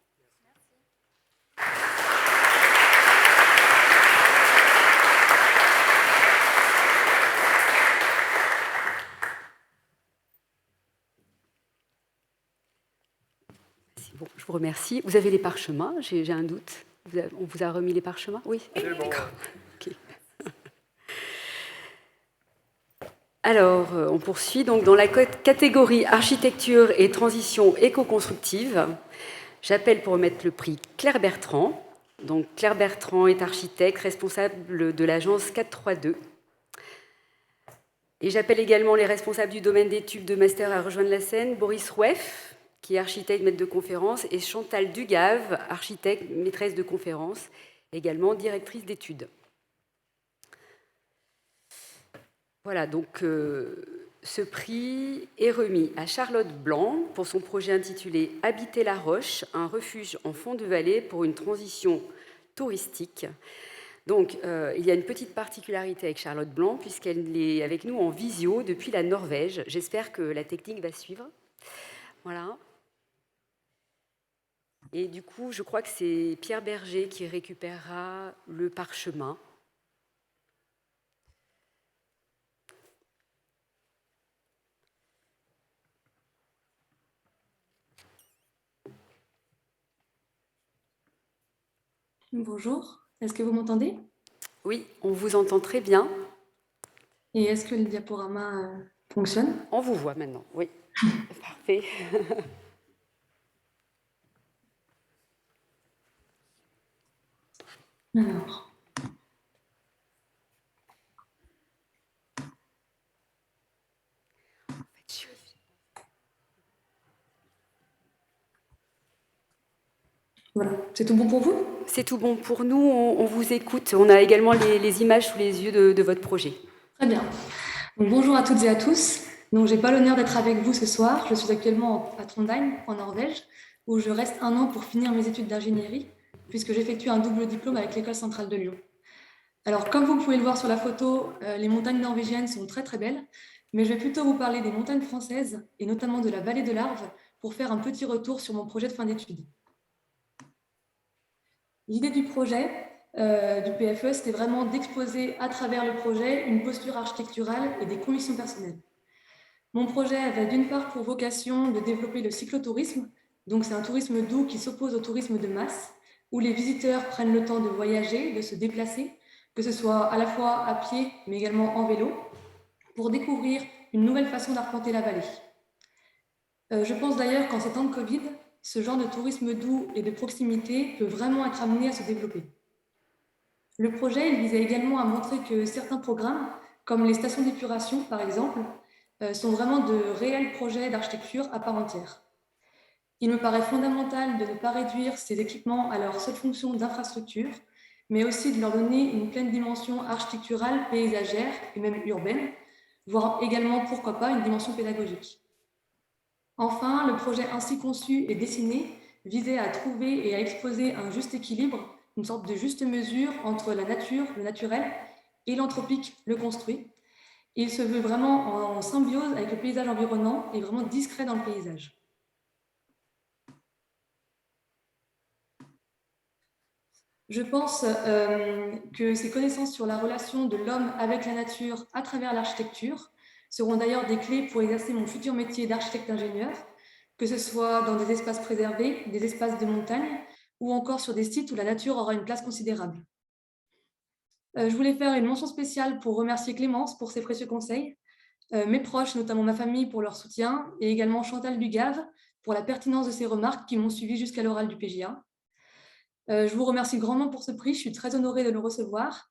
Bon, je vous remercie. Vous avez les parchemins, j'ai un doute. On vous a remis les parchemins? Oui. D'accord. Okay. Alors, on poursuit. Donc, dans la catégorie architecture et transition éco-constructive, j'appelle pour remettre le prix Claire Bertrand. Donc, Claire Bertrand est architecte responsable de l'agence 432. Et j'appelle également les responsables du domaine d'études de master à rejoindre la scène, Boris Roueff, qui est architecte maître de conférence, et Chantal Dugave, architecte maîtresse de conférence, également directrice d'études. Voilà, donc ce prix est remis à Charlotte Blanc pour son projet intitulé « Habiter la Roche, un refuge en fond de vallée pour une transition touristique ». Donc, il y a une petite particularité avec Charlotte Blanc, puisqu'elle est avec nous en visio depuis la Norvège. J'espère que la technique va suivre. Voilà. Et du coup, je crois que c'est Pierre Berger qui récupérera le parchemin. Bonjour, est-ce que vous m'entendez? Oui, on vous entend très bien. Et est-ce que le diaporama fonctionne? On vous voit maintenant, oui. Parfait. Alors. Voilà, c'est tout bon pour vous? C'est tout bon pour nous, on vous écoute. On a également les images sous les yeux de votre projet. Très bien. Donc, bonjour à toutes et à tous. Donc, j'ai pas l'honneur d'être avec vous ce soir. Je suis actuellement à Trondheim, en Norvège, où je reste 1 an pour finir mes études d'ingénierie, puisque j'effectue un double diplôme avec l'École centrale de Lyon. Alors, comme vous pouvez le voir sur la photo, les montagnes norvégiennes sont très très belles, mais je vais plutôt vous parler des montagnes françaises, et notamment de la vallée de l'Arve, pour faire un petit retour sur mon projet de fin d'études. L'idée du projet du PFE, c'était vraiment d'exposer à travers le projet une posture architecturale et des convictions personnelles. Mon projet avait d'une part pour vocation de développer le cyclotourisme, donc c'est un tourisme doux qui s'oppose au tourisme de masse, où les visiteurs prennent le temps de voyager, de se déplacer, que ce soit à la fois à pied, mais également en vélo, pour découvrir une nouvelle façon d'arpenter la vallée. Je pense d'ailleurs qu'en ces temps de Covid, ce genre de tourisme doux et de proximité peut vraiment être amené à se développer. Le projet il visait également à montrer que certains programmes, comme les stations d'épuration par exemple, sont vraiment de réels projets d'architecture à part entière. Il me paraît fondamental de ne pas réduire ces équipements à leur seule fonction d'infrastructure, mais aussi de leur donner une pleine dimension architecturale, paysagère et même urbaine, voire également, pourquoi pas, une dimension pédagogique. Enfin, le projet ainsi conçu et dessiné visait à trouver et à exposer un juste équilibre, une sorte de juste mesure entre la nature, le naturel, et l'anthropique, le construit. Il se veut vraiment en symbiose avec le paysage environnant et vraiment discret dans le paysage. Je pense que ces connaissances sur la relation de l'homme avec la nature à travers l'architecture seront d'ailleurs des clés pour exercer mon futur métier d'architecte-ingénieur, que ce soit dans des espaces préservés, des espaces de montagne, ou encore sur des sites où la nature aura une place considérable. Je voulais faire une mention spéciale pour remercier Clémence pour ses précieux conseils, mes proches, notamment ma famille, pour leur soutien, et également Chantal Dugave pour la pertinence de ses remarques qui m'ont suivi jusqu'à l'oral du PJA. Je vous remercie grandement pour ce prix, je suis très honorée de le recevoir,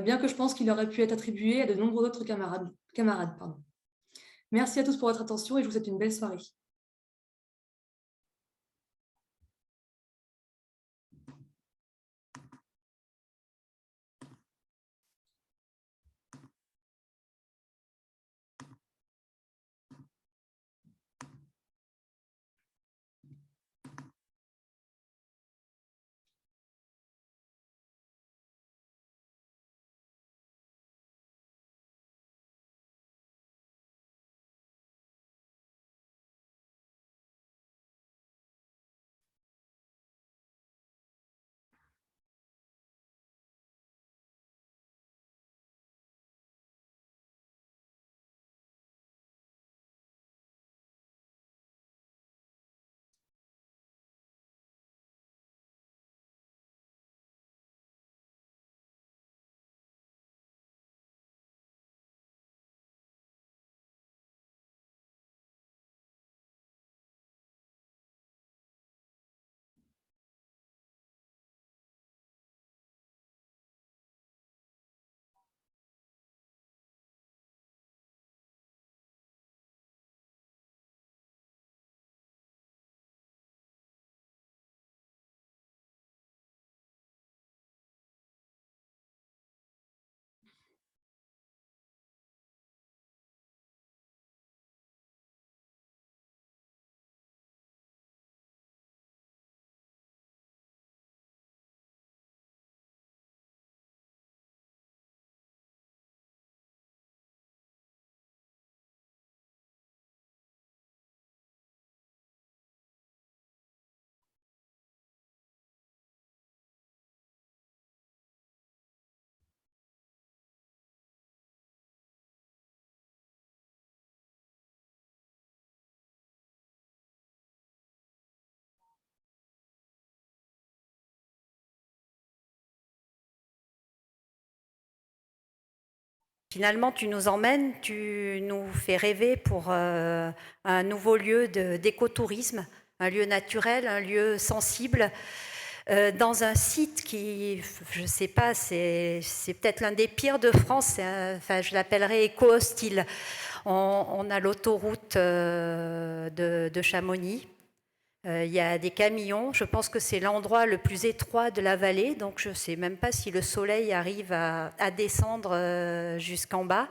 bien que je pense qu'il aurait pu être attribué à de nombreux autres camarades. Merci à tous pour votre attention et je vous souhaite une belle soirée. Finalement, tu nous emmènes, tu nous fais rêver pour un nouveau lieu d'écotourisme, un lieu naturel, un lieu sensible, dans un site qui, je ne sais pas, c'est peut-être l'un des pires de France, enfin, je l'appellerais éco-hostile. On a l'autoroute de Chamonix. Il y a des camions, je pense que c'est l'endroit le plus étroit de la vallée, donc je ne sais même pas si le soleil arrive à descendre jusqu'en bas.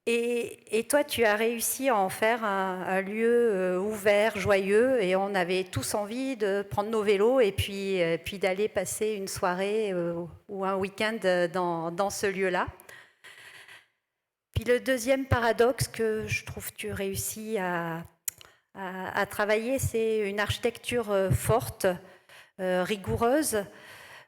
Et toi, tu as réussi à en faire un lieu ouvert, joyeux, et on avait tous envie de prendre nos vélos et puis d'aller passer une soirée ou un week-end dans ce lieu-là. Puis le deuxième paradoxe que je trouve que tu réussis à travailler, c'est une architecture forte, rigoureuse,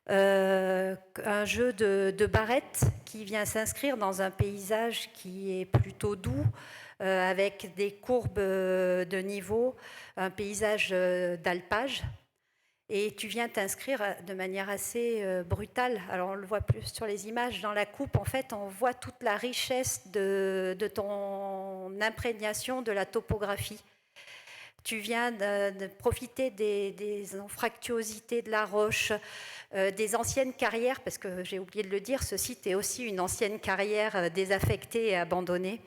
un jeu de barrettes qui vient s'inscrire dans un paysage qui est plutôt doux, avec des courbes de niveau, un paysage d'alpage. Et tu viens t'inscrire de manière assez brutale. Alors on le voit plus sur les images. Dans la coupe, en fait, on voit toute la richesse de ton imprégnation de la topographie. Tu viens de profiter des anfractuosités de la roche, des anciennes carrières, parce que j'ai oublié de le dire, ce site est aussi une ancienne carrière désaffectée et abandonnée.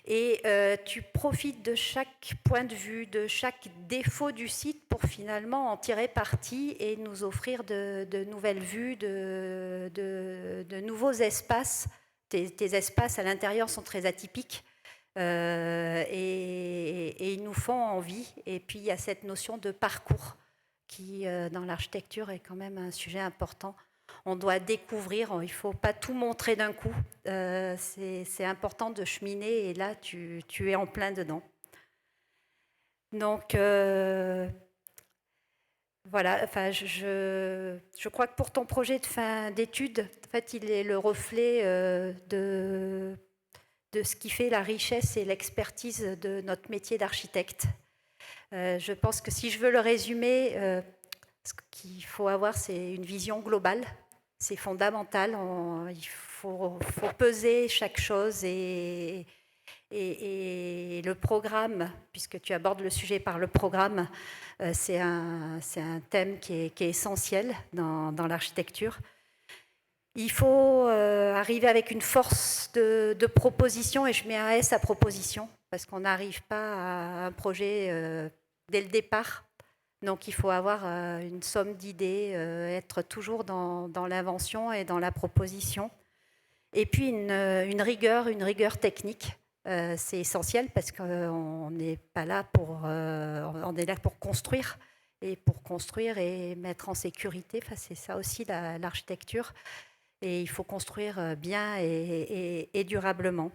Et tu profites de chaque point de vue, de chaque défaut du site pour finalement en tirer parti et nous offrir de nouvelles vues, de nouveaux espaces. Tes espaces à l'intérieur sont très atypiques et ils nous font envie. Et puis il y a cette notion de parcours qui, dans l'architecture, est quand même un sujet important. On doit découvrir, il ne faut pas tout montrer d'un coup. C'est important de cheminer et là, tu es en plein dedans. Donc, voilà, enfin, je crois que pour ton projet de fin d'études, en fait, il est le reflet de ce qui fait la richesse et l'expertise de notre métier d'architecte. Je pense que si je veux le résumer, ce qu'il faut avoir, c'est une vision globale. C'est fondamental. Il faut peser chaque chose et le programme, puisque tu abordes le sujet par le programme, c'est un thème qui est essentiel dans l'architecture. Il faut arriver avec une force de proposition, et je mets un S à proposition, parce qu'on n'arrive pas à un projet dès le départ. Donc il faut avoir une somme d'idées, être toujours dans l'invention et dans la proposition. Et puis une rigueur technique. C'est essentiel parce qu'on n'est pas là on est là pour construire. Et pour construire et mettre en sécurité, enfin, c'est ça aussi l'architecture. Et il faut construire bien et durablement.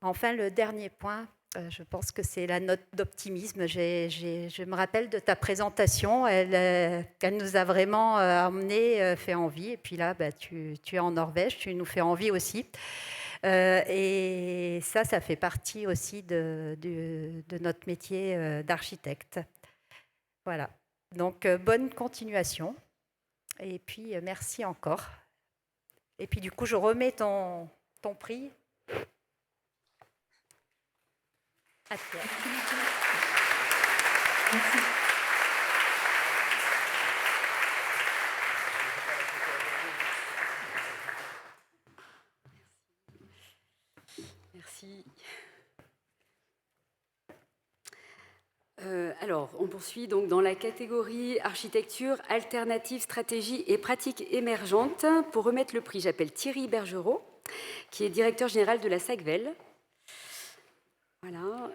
Enfin, le dernier point, je pense que c'est la note d'optimisme. Je me rappelle de ta présentation, elle nous a vraiment emmenés, fait envie. Et puis là, tu es en Norvège, tu nous fais envie aussi. Et ça fait partie aussi de notre métier d'architecte. Voilà. Donc, bonne continuation. Et puis, merci encore. Et puis, du coup, je remets ton prix. À toi. Merci. Merci. Alors, on poursuit donc dans la catégorie architecture, alternative, stratégie et pratiques émergentes. Pour remettre le prix, j'appelle Thierry Bergerot, qui est directeur général de la SACVEL. Voilà.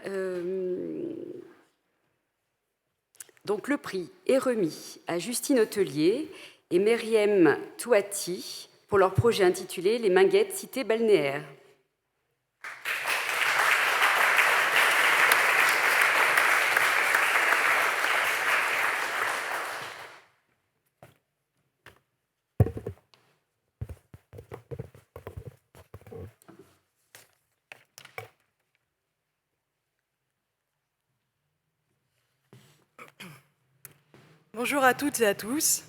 Donc le prix est remis à Justine Hôtelier et Meriem Touati pour leur projet intitulé Les Minguettes, cité balnéaire. Bonjour à toutes et à tous,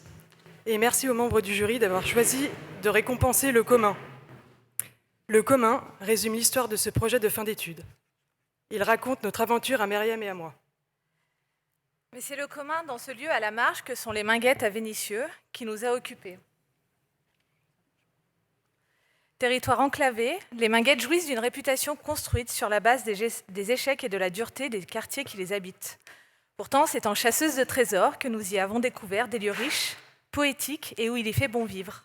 et merci aux membres du jury d'avoir choisi de récompenser le commun. Le commun résume l'histoire de ce projet de fin d'études. Il raconte notre aventure à Meriem et à moi. Mais c'est le commun dans ce lieu à la marge que sont les Minguettes à Vénissieux qui nous a occupés. Territoire enclavé, les Minguettes jouissent d'une réputation construite sur la base des échecs et de la dureté des quartiers qui les habitent. Pourtant, c'est en chasseuse de trésors que nous y avons découvert des lieux riches, poétiques et où il y fait bon vivre.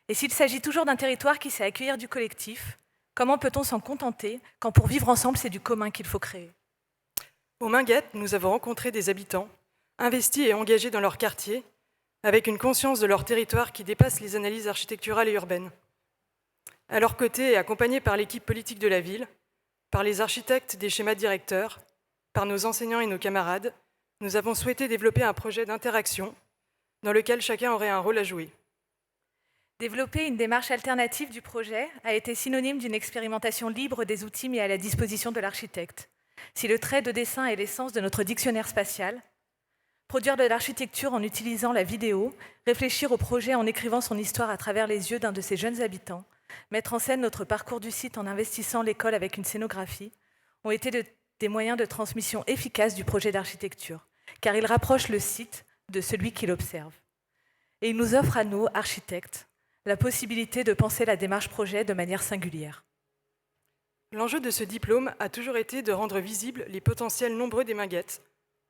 Et s'il s'agit toujours d'un territoire qui sait accueillir du collectif, comment peut-on s'en contenter quand pour vivre ensemble, c'est du commun qu'il faut créer ? Aux Minguettes, nous avons rencontré des habitants, investis et engagés dans leur quartier, avec une conscience de leur territoire qui dépasse les analyses architecturales et urbaines. À leur côté, et accompagnés par l'équipe politique de la ville, par les architectes des schémas directeurs, par nos enseignants et nos camarades, nous avons souhaité développer un projet d'interaction, dans lequel chacun aurait un rôle à jouer. Développer une démarche alternative du projet a été synonyme d'une expérimentation libre des outils mis à la disposition de l'architecte. Si le trait de dessin est l'essence de notre dictionnaire spatial, produire de l'architecture en utilisant la vidéo, réfléchir au projet en écrivant son histoire à travers les yeux d'un de ses jeunes habitants, mettre en scène notre parcours du site en investissant l'école avec une scénographie, ont été des moyens de transmission efficaces du projet d'architecture, car ils rapprochent le site de celui qui l'observe. Et ils nous offrent à nous, architectes, la possibilité de penser la démarche projet de manière singulière. L'enjeu de ce diplôme a toujours été de rendre visibles les potentiels nombreux des Minguettes,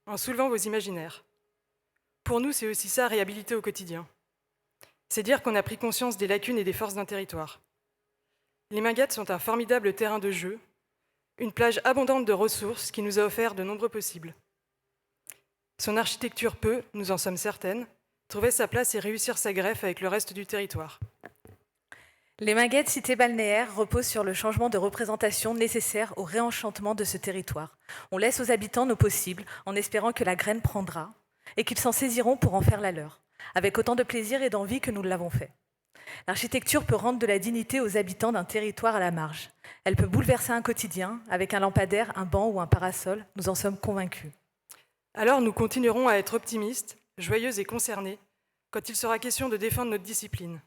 en soulevant vos imaginaires. Pour nous, c'est aussi ça, réhabiliter au quotidien. C'est dire qu'on a pris conscience des lacunes et des forces d'un territoire. Les Minguettes sont un formidable terrain de jeu, une plage abondante de ressources qui nous a offert de nombreux possibles. Son architecture peut, nous en sommes certaines, trouver sa place et réussir sa greffe avec le reste du territoire. Les Minguettes cité balnéaire reposent sur le changement de représentation nécessaire au réenchantement de ce territoire. On laisse aux habitants nos possibles en espérant que la graine prendra et qu'ils s'en saisiront pour en faire la leur, avec autant de plaisir et d'envie que nous l'avons fait. L'architecture peut rendre de la dignité aux habitants d'un territoire à la marge. Elle peut bouleverser un quotidien avec un lampadaire, un banc ou un parasol, nous en sommes convaincus. Alors nous continuerons à être optimistes, joyeux et concernés quand il sera question de défendre notre discipline.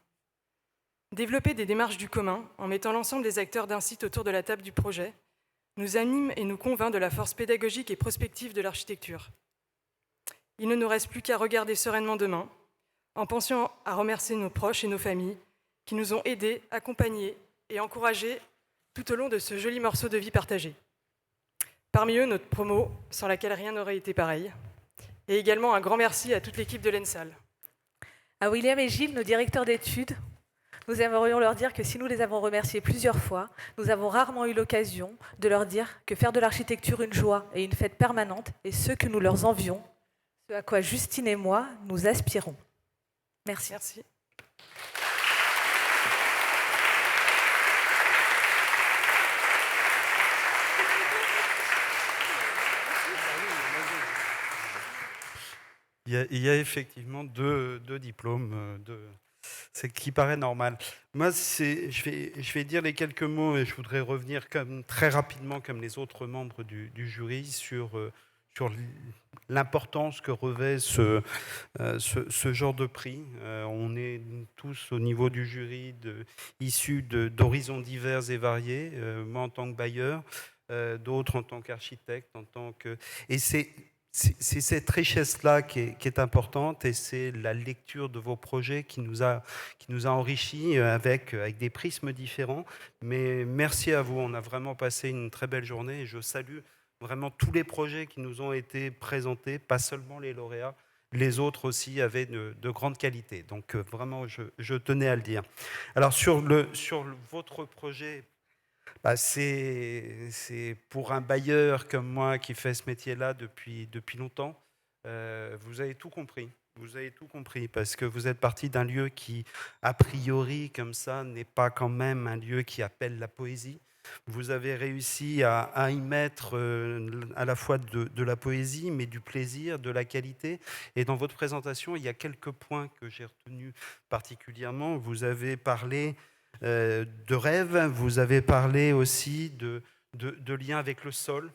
Développer des démarches du commun en mettant l'ensemble des acteurs d'un site autour de la table du projet nous anime et nous convainc de la force pédagogique et prospective de l'architecture. Il ne nous reste plus qu'à regarder sereinement demain, en pensant à remercier nos proches et nos familles qui nous ont aidés, accompagnés et encouragés tout au long de ce joli morceau de vie partagé. Parmi eux, notre promo, sans laquelle rien n'aurait été pareil. Et également un grand merci à toute l'équipe de l'ENSAL. À William et Gilles, nos directeurs d'études, nous aimerions leur dire que si nous les avons remerciés plusieurs fois, nous avons rarement eu l'occasion de leur dire que faire de l'architecture une joie et une fête permanente est ce que nous leur envions, ce à quoi Justine et moi nous aspirons. Merci. Merci. Il y a effectivement deux diplômes, c'est qui paraît normal. Moi, je vais dire les quelques mots et je voudrais revenir très rapidement, comme les autres membres du jury, sur l'importance que revêt ce genre de prix. On est tous au niveau du jury issus d'horizons divers et variés, moi en tant que bailleur, d'autres en tant qu'architecte, et c'est cette richesse-là qui est importante et c'est la lecture de vos projets qui nous a enrichis avec des prismes différents. Mais merci à vous, on a vraiment passé une très belle journée et je salue vraiment tous les projets qui nous ont été présentés, pas seulement les lauréats, les autres aussi avaient de grandes qualités. Donc vraiment, je tenais à le dire. Alors sur votre projet, c'est pour un bailleur comme moi qui fait ce métier-là depuis longtemps, vous avez tout compris. Vous avez tout compris parce que vous êtes parti d'un lieu qui, a priori, comme ça, n'est pas quand même un lieu qui appelle la poésie. Vous avez réussi à y mettre à la fois de la poésie, mais du plaisir, de la qualité. Et dans votre présentation, il y a quelques points que j'ai retenus particulièrement. Vous avez parlé de rêve, vous avez parlé aussi de lien avec le sol,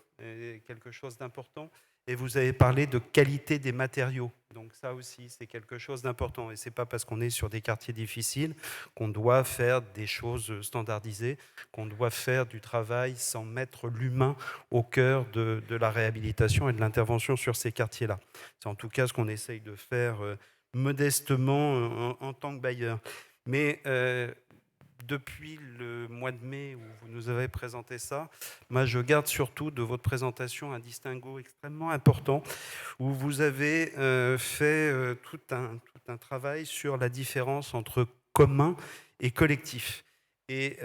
quelque chose d'important, et vous avez parlé de qualité des matériaux. Donc ça aussi, c'est quelque chose d'important. Et ce n'est pas parce qu'on est sur des quartiers difficiles qu'on doit faire des choses standardisées, qu'on doit faire du travail sans mettre l'humain au cœur de la réhabilitation et de l'intervention sur ces quartiers-là. C'est en tout cas ce qu'on essaye de faire modestement en tant que bailleur. Mais depuis le mois de mai où vous nous avez présenté ça, moi je garde surtout de votre présentation un distinguo extrêmement important où vous avez fait tout un travail sur la différence entre commun et collectif. Et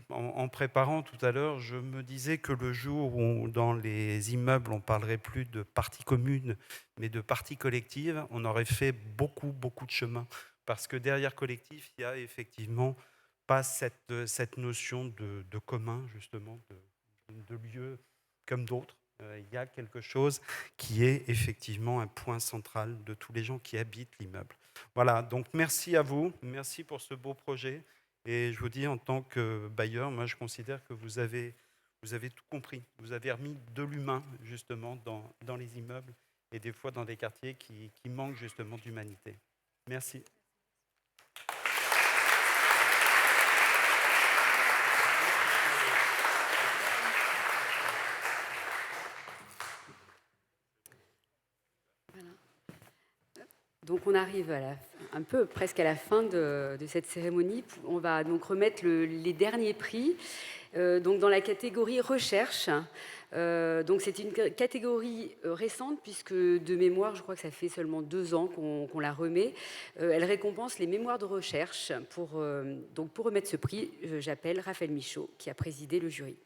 en préparant tout à l'heure, je me disais que le jour où dans les immeubles on ne parlerait plus de parties communes mais de parties collectives, on aurait fait beaucoup de chemin. Parce que derrière collectif, il n'y a effectivement pas cette notion de commun, justement, de lieu comme d'autres. Il y a quelque chose qui est effectivement un point central de tous les gens qui habitent l'immeuble. Voilà, donc merci à vous, merci pour ce beau projet. Et je vous dis, en tant que bailleur, moi je considère que vous avez tout compris. Vous avez remis de l'humain justement dans les immeubles et des fois dans des quartiers qui manquent justement d'humanité. Merci. Donc on arrive un peu presque à la fin de cette cérémonie. On va donc remettre les derniers prix. Donc dans la catégorie recherche. Donc c'est une catégorie récente puisque de mémoire, je crois que ça fait seulement 2 ans qu'on la remet. Elle récompense les mémoires de recherche. Donc pour remettre ce prix, j'appelle Raphaël Michaud qui a présidé le jury.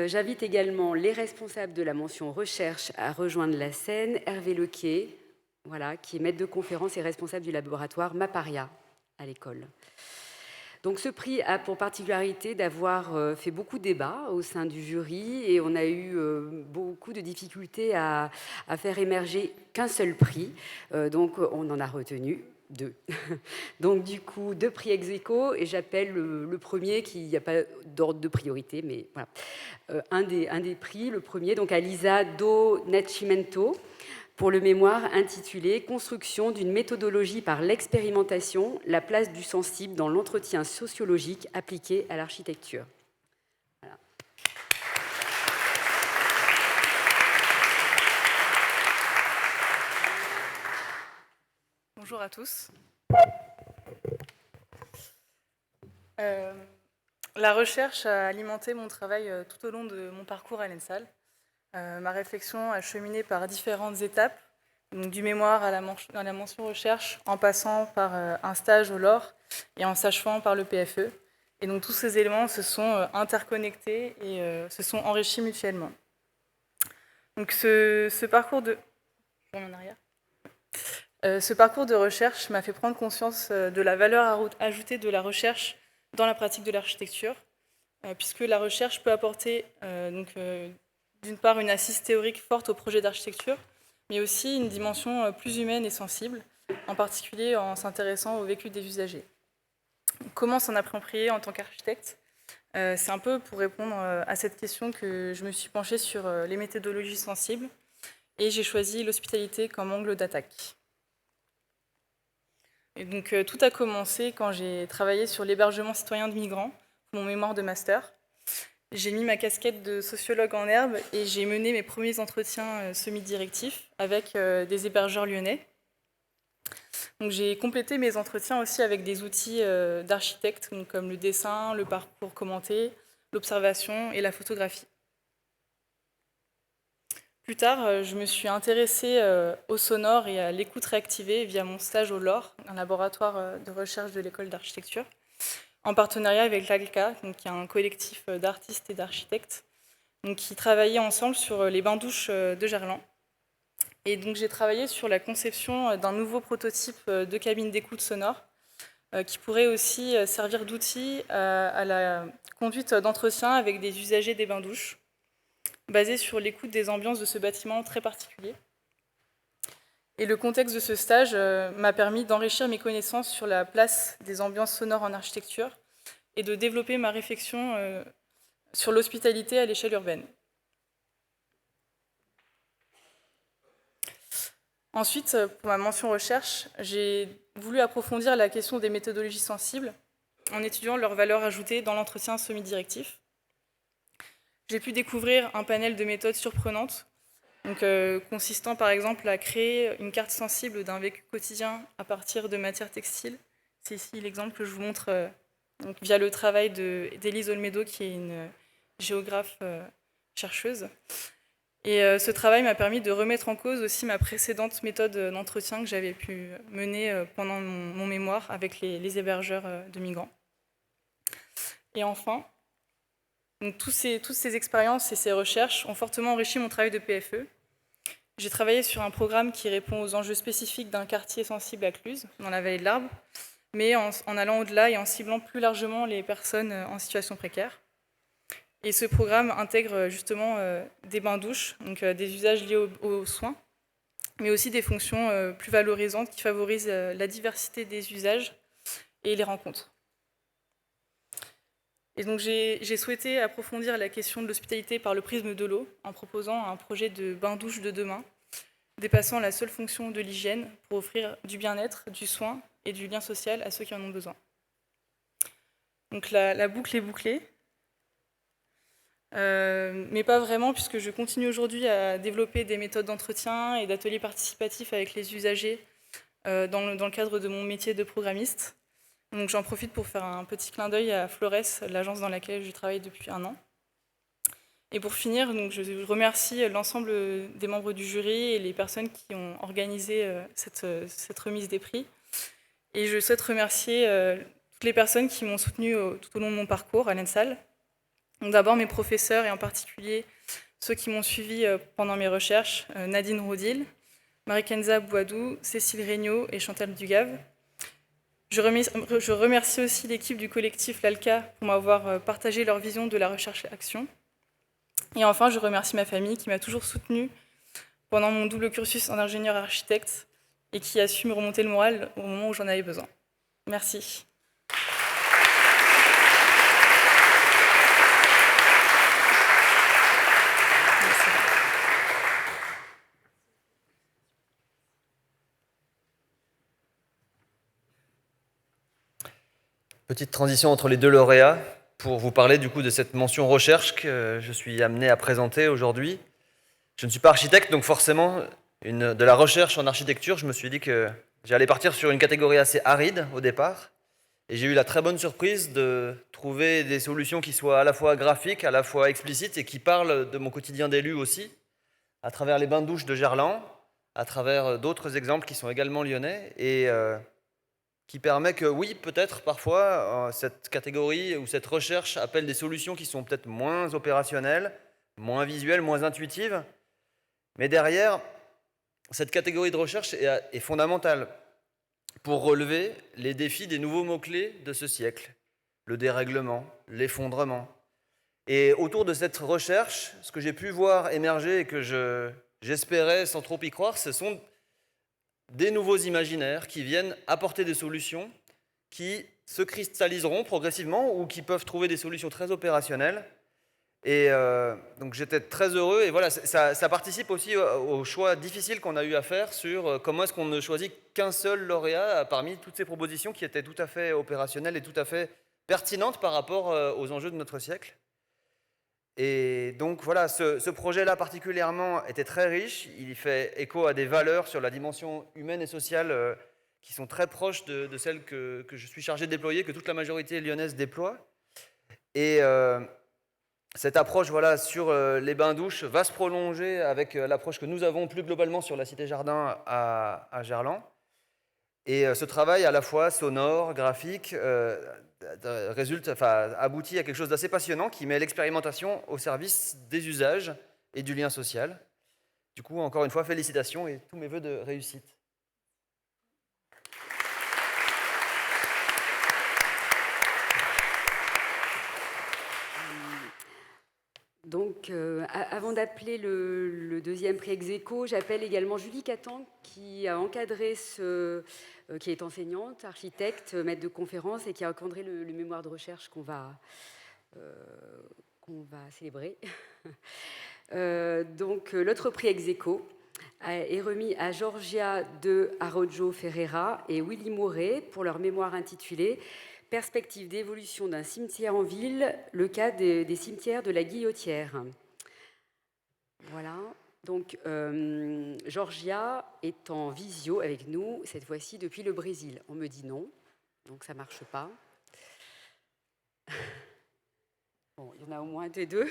J'invite également les responsables de la mention recherche à rejoindre la scène. Hervé Lequier, qui est maître de conférence et responsable du laboratoire Maparia à l'école. Donc ce prix a pour particularité d'avoir fait beaucoup de débats au sein du jury et on a eu beaucoup de difficultés à faire émerger qu'un seul prix. Donc on en a retenu 2. Donc du coup, 2 prix ex aequo et j'appelle le premier qui n'y a pas d'ordre de priorité, mais voilà. Un des prix, le premier, donc à Lisa Do Nascimento pour le mémoire intitulé « Construction d'une méthodologie par l'expérimentation, la place du sensible dans l'entretien sociologique appliqué à l'architecture ». Voilà. Bonjour à tous. La recherche a alimenté mon travail tout au long de mon parcours à l'ENSAL. Ma réflexion a cheminé par différentes étapes, donc du mémoire à la mention recherche, en passant par un stage au LOR et en s'achevant par le PFE. Et donc tous ces éléments se sont interconnectés et se sont enrichis mutuellement. Donc ce parcours de... Ce parcours de recherche m'a fait prendre conscience de la valeur ajoutée de la recherche dans la pratique de l'architecture, puisque la recherche peut apporter d'une part une assise théorique forte au projet d'architecture, mais aussi une dimension plus humaine et sensible, en particulier en s'intéressant au vécu des usagers. Comment s'en approprier en tant qu'architecte ? C'est un peu pour répondre à cette question que je me suis penchée sur les méthodologies sensibles et j'ai choisi l'hospitalité comme angle d'attaque. Et donc, tout a commencé quand j'ai travaillé sur l'hébergement citoyen de migrants, pour mon mémoire de master. J'ai mis ma casquette de sociologue en herbe et j'ai mené mes premiers entretiens semi-directifs avec des hébergeurs lyonnais. Donc, j'ai complété mes entretiens aussi avec des outils d'architectes comme le dessin, le parcours commenté, l'observation et la photographie. Plus tard, je me suis intéressée au sonore et à l'écoute réactivée via mon stage au LOR, un laboratoire de recherche de l'école d'architecture, en partenariat avec l'ALCA, qui est un collectif d'artistes et d'architectes, qui travaillaient ensemble sur les bains-douches de Gerland. Et donc j'ai travaillé sur la conception d'un nouveau prototype de cabine d'écoute sonore, qui pourrait aussi servir d'outil à la conduite d'entretien avec des usagers des bains-douches, basé sur l'écoute des ambiances de ce bâtiment très particulier. Et le contexte de ce stage m'a permis d'enrichir mes connaissances sur la place des ambiances sonores en architecture et de développer ma réflexion sur l'hospitalité à l'échelle urbaine. Ensuite, pour ma mention recherche, j'ai voulu approfondir la question des méthodologies sensibles en étudiant leur valeur ajoutée dans l'entretien semi-directif. J'ai pu découvrir un panel de méthodes surprenantes, consistant par exemple à créer une carte sensible d'un vécu quotidien à partir de matières textiles. C'est ici l'exemple que je vous montre via le travail d'Élise Olmedo, qui est une géographe chercheuse. Et ce travail m'a permis de remettre en cause aussi ma précédente méthode d'entretien que j'avais pu mener pendant mon mémoire avec les hébergeurs de migrants. Et enfin, donc, toutes ces expériences et ces recherches ont fortement enrichi mon travail de PFE. J'ai travaillé sur un programme qui répond aux enjeux spécifiques d'un quartier sensible à Cluses, dans la vallée de l'Arbre, mais en allant au-delà et en ciblant plus largement les personnes en situation précaire. Et ce programme intègre justement des bains-douches, donc des usages liés aux soins, mais aussi des fonctions plus valorisantes qui favorisent la diversité des usages et les rencontres. Et donc j'ai souhaité approfondir la question de l'hospitalité par le prisme de l'eau en proposant un projet de bain-douche de demain, dépassant la seule fonction de l'hygiène pour offrir du bien-être, du soin et du lien social à ceux qui en ont besoin. Donc la boucle est bouclée, mais pas vraiment, puisque je continue aujourd'hui à développer des méthodes d'entretien et d'ateliers participatifs avec les usagers dans le cadre de mon métier de programmiste. Donc j'en profite pour faire un petit clin d'œil à Flores, l'agence dans laquelle je travaille depuis 1 an. Et pour finir, donc, je remercie l'ensemble des membres du jury et les personnes qui ont organisé cette remise des prix. Et je souhaite remercier toutes les personnes qui m'ont soutenue tout au long de mon parcours à l'ENSAL. Donc d'abord mes professeurs et en particulier ceux qui m'ont suivi pendant mes recherches, Nadine Rodil, Marie-Kenza Bouadou, Cécile Regnault et Chantal Dugave. Je remercie aussi l'équipe du collectif l'ALCA pour m'avoir partagé leur vision de la recherche-action. Et enfin, je remercie ma famille qui m'a toujours soutenue pendant mon double cursus en ingénieur architecte et qui a su me remonter le moral au moment où j'en avais besoin. Merci. Petite transition entre les deux lauréats pour vous parler du coup de cette mention recherche que je suis amené à présenter aujourd'hui. Je ne suis pas architecte, donc forcément, de la recherche en architecture, je me suis dit que j'allais partir sur une catégorie assez aride au départ. Et j'ai eu la très bonne surprise de trouver des solutions qui soient à la fois graphiques, à la fois explicites et qui parlent de mon quotidien d'élu aussi, à travers les bains-douches de Gerland, à travers d'autres exemples qui sont également lyonnais et qui permet que, oui, peut-être parfois, cette catégorie ou cette recherche appelle des solutions qui sont peut-être moins opérationnelles, moins visuelles, moins intuitives. Mais derrière, cette catégorie de recherche est fondamentale pour relever les défis des nouveaux mots-clés de ce siècle. Le dérèglement, l'effondrement. Et autour de cette recherche, ce que j'ai pu voir émerger et que j'espérais sans trop y croire, ce sont des nouveaux imaginaires qui viennent apporter des solutions qui se cristalliseront progressivement ou qui peuvent trouver des solutions très opérationnelles. Et donc j'étais très heureux et voilà, ça participe aussi au choix difficile qu'on a eu à faire sur comment est-ce qu'on ne choisit qu'un seul lauréat parmi toutes ces propositions qui étaient tout à fait opérationnelles et tout à fait pertinentes par rapport aux enjeux de notre siècle. Et donc voilà, ce projet-là particulièrement était très riche, il fait écho à des valeurs sur la dimension humaine et sociale qui sont très proches de celles que je suis chargé de déployer, que toute la majorité lyonnaise déploie. Et cette approche voilà, sur les bains-douches va se prolonger avec l'approche que nous avons plus globalement sur la Cité-Jardin à Gerland. Et ce travail à la fois sonore, graphique, aboutit à quelque chose d'assez passionnant qui met l'expérimentation au service des usages et du lien social. Du coup, encore une fois, félicitations et tous mes vœux de réussite. Donc, avant d'appeler le deuxième prix ex aequo, j'appelle également Julie Catan, qui a encadré qui est enseignante, architecte, maître de conférence et qui a encadré le mémoire de recherche qu'on va célébrer. Donc, l'autre prix ex aequo est remis à Georgia de Araujo Ferreira et Willy Mouret pour leur mémoire intitulée Perspective d'évolution d'un cimetière en ville, le cas des cimetières de la Guillotière. Voilà. Donc, Georgia est en visio avec nous, cette fois-ci depuis le Brésil. On me dit non, donc ça ne marche pas. Bon, il y en a au moins un des deux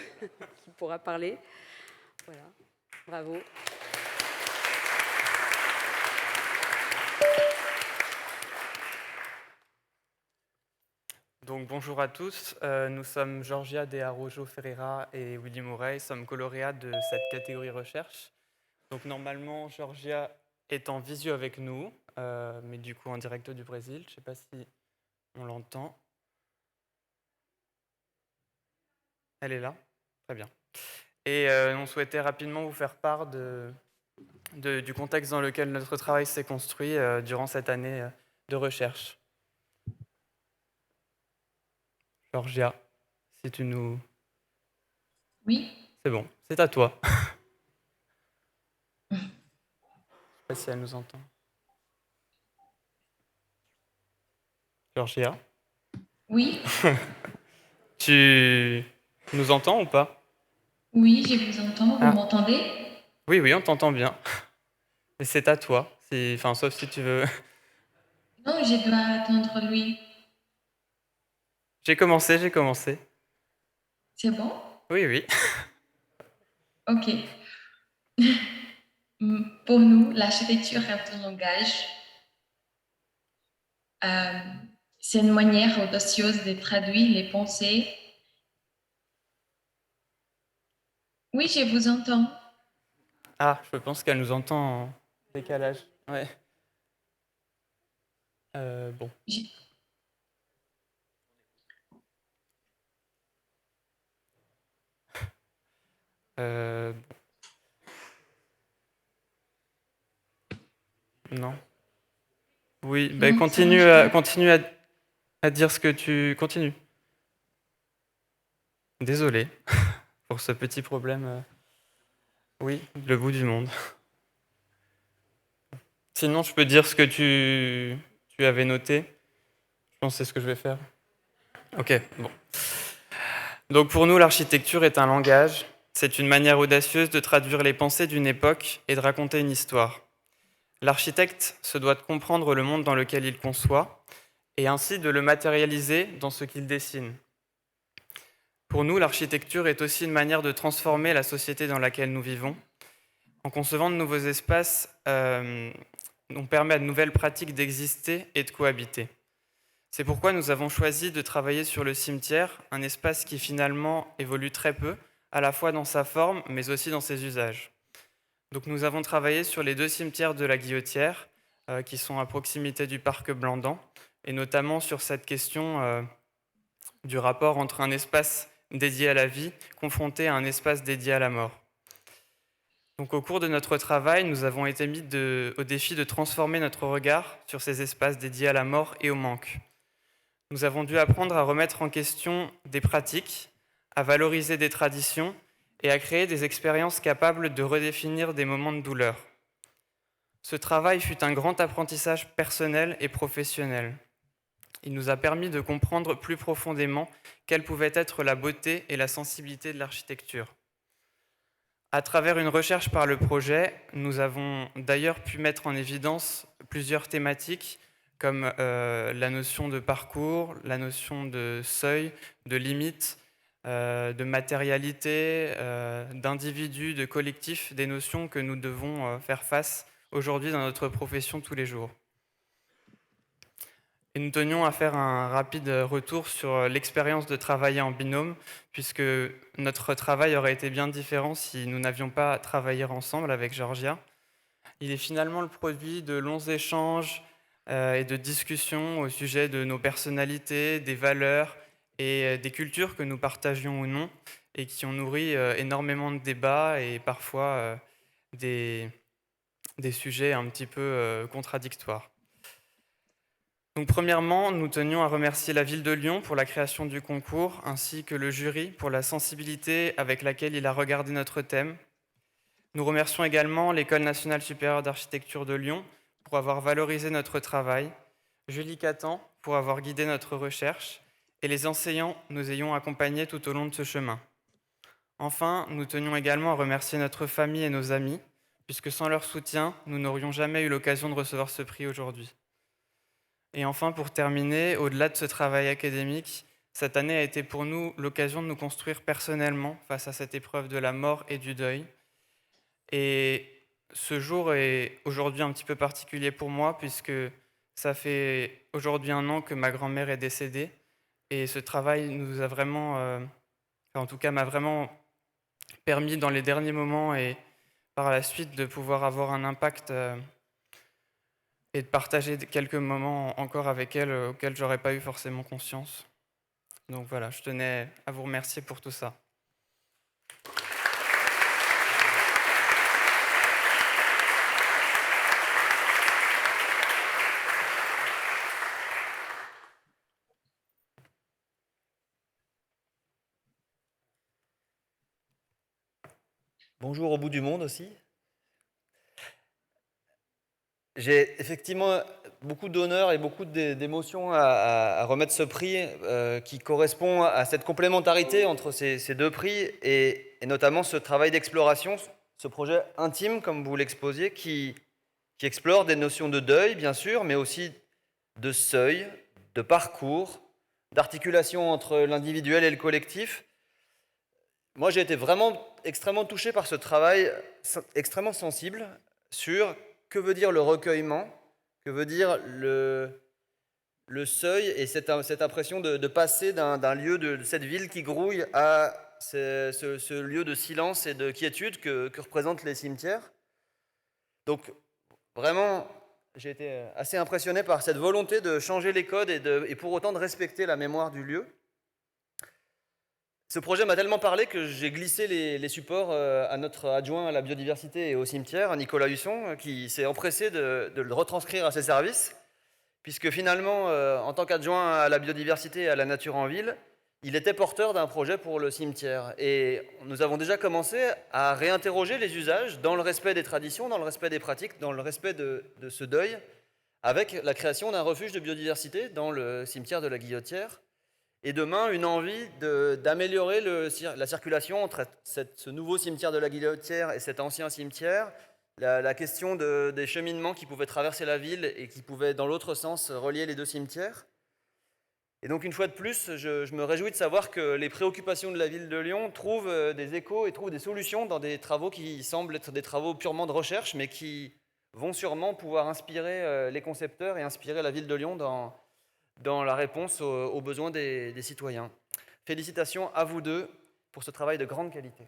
qui pourra parler. Voilà, bravo. Donc, bonjour à tous, nous sommes Georgia de Araujo Ferreira et Willy Mouret, sommes colauréats de cette catégorie recherche. Donc normalement, Georgia est en visio avec nous, mais du coup en direct du Brésil, je ne sais pas si on l'entend. Elle est là. Très bien. Et on souhaitait rapidement vous faire part du contexte dans lequel notre travail s'est construit durant cette année de recherche. Georgia, si tu nous... Oui. C'est bon, c'est à toi. Je ne sais pas si elle nous entend. Georgia? Oui. Tu nous entends ou pas? Oui, je vous entends. Vous m'entendez? Oui, oui, on t'entend bien. Et c'est à toi, sauf si tu veux. Non, je dois attendre lui. J'ai commencé. C'est bon? Oui, oui. Ok. Pour nous, l'architecture est un langage. C'est une manière audacieuse de traduire les pensées. Oui, je vous entends. Ah, je pense qu'elle nous entend en décalage. Ouais. Bon. Non. Oui, ben continue à dire ce que tu... Continue. Désolé pour ce petit problème. Oui, le bout du monde. Sinon, je peux dire ce que tu avais noté. Je pense que c'est ce que je vais faire. Ok, bon. Donc pour nous, l'architecture est un langage. C'est une manière audacieuse de traduire les pensées d'une époque et de raconter une histoire. L'architecte se doit de comprendre le monde dans lequel il conçoit et ainsi de le matérialiser dans ce qu'il dessine. Pour nous, l'architecture est aussi une manière de transformer la société dans laquelle nous vivons. En concevant de nouveaux espaces, on permet à de nouvelles pratiques d'exister et de cohabiter. C'est pourquoi nous avons choisi de travailler sur le cimetière, un espace qui finalement évolue très peu, à la fois dans sa forme, mais aussi dans ses usages. Donc nous avons travaillé sur les 2 cimetières de la Guillotière, qui sont à proximité du parc Blandan, et notamment sur cette question du rapport entre un espace dédié à la vie confronté à un espace dédié à la mort. Donc au cours de notre travail, nous avons été mis au défi de transformer notre regard sur ces espaces dédiés à la mort et au manque. Nous avons dû apprendre à remettre en question des pratiques, à valoriser des traditions et à créer des expériences capables de redéfinir des moments de douleur. Ce travail fut un grand apprentissage personnel et professionnel. Il nous a permis de comprendre plus profondément quelle pouvait être la beauté et la sensibilité de l'architecture. À travers une recherche par le projet, nous avons d'ailleurs pu mettre en évidence plusieurs thématiques comme la notion de parcours, la notion de seuil, de limite, de matérialité, d'individu, de collectif, des notions que nous devons faire face aujourd'hui dans notre profession tous les jours. Et nous tenions à faire un rapide retour sur l'expérience de travailler en binôme, puisque notre travail aurait été bien différent si nous n'avions pas travaillé ensemble avec Georgia. Il est finalement le produit de longs échanges et de discussions au sujet de nos personnalités, des valeurs et des cultures que nous partagions ou non, et qui ont nourri énormément de débats et parfois des sujets un petit peu contradictoires. Donc, premièrement, nous tenions à remercier la ville de Lyon pour la création du concours, ainsi que le jury pour la sensibilité avec laquelle il a regardé notre thème. Nous remercions également l'École nationale supérieure d'architecture de Lyon pour avoir valorisé notre travail, Julie Catan pour avoir guidé notre recherche, et les enseignants nous ayant accompagnés tout au long de ce chemin. Enfin, nous tenions également à remercier notre famille et nos amis, puisque sans leur soutien, nous n'aurions jamais eu l'occasion de recevoir ce prix aujourd'hui. Et enfin, pour terminer, au-delà de ce travail académique, cette année a été pour nous l'occasion de nous construire personnellement face à cette épreuve de la mort et du deuil. Et ce jour est aujourd'hui un petit peu particulier pour moi, puisque ça fait aujourd'hui 1 an que ma grand-mère est décédée. Et ce travail nous a vraiment, en tout cas m'a vraiment permis dans les derniers moments et par la suite de pouvoir avoir un impact et de partager quelques moments encore avec elle auxquels j'aurais pas eu forcément conscience. Donc voilà, je tenais à vous remercier pour tout ça. bonjour au bout du monde aussi. J'ai effectivement beaucoup d'honneur et beaucoup d'émotions à remettre ce prix qui correspond à cette complémentarité entre ces deux prix et notamment ce travail d'exploration, ce projet intime, comme vous l'exposiez, qui explore des notions de deuil, bien sûr, mais aussi de seuil, de parcours, d'articulation entre l'individuel et le collectif. Moi, j'ai été vraiment extrêmement touché par ce travail extrêmement sensible sur que veut dire le recueillement, que veut dire le seuil et cette impression de passer d'un lieu de cette ville qui grouille à ce lieu de silence et de quiétude que représentent les cimetières. Donc, vraiment, j'ai été assez impressionné par cette volonté de changer les codes et pour autant de respecter la mémoire du lieu. Ce projet m'a tellement parlé que j'ai glissé les supports à notre adjoint à la biodiversité et au cimetière, à Nicolas Husson, qui s'est empressé de le retranscrire à ses services, puisque finalement, en tant qu'adjoint à la biodiversité et à la nature en ville, il était porteur d'un projet pour le cimetière. Et nous avons déjà commencé à réinterroger les usages dans le respect des traditions, dans le respect des pratiques, dans le respect de ce deuil, avec la création d'un refuge de biodiversité dans le cimetière de la Guillotière. Et demain, une envie d'améliorer la circulation entre ce nouveau cimetière de la Guillotière et cet ancien cimetière, la question des cheminements qui pouvaient traverser la ville et qui pouvaient, dans l'autre sens, relier les deux cimetières. Et donc, une fois de plus, je me réjouis de savoir que les préoccupations de la ville de Lyon trouvent des échos et trouvent des solutions dans des travaux qui semblent être des travaux purement de recherche, mais qui vont sûrement pouvoir inspirer les concepteurs et inspirer la ville de Lyon dans la réponse aux besoins des citoyens. Félicitations à vous deux pour ce travail de grande qualité.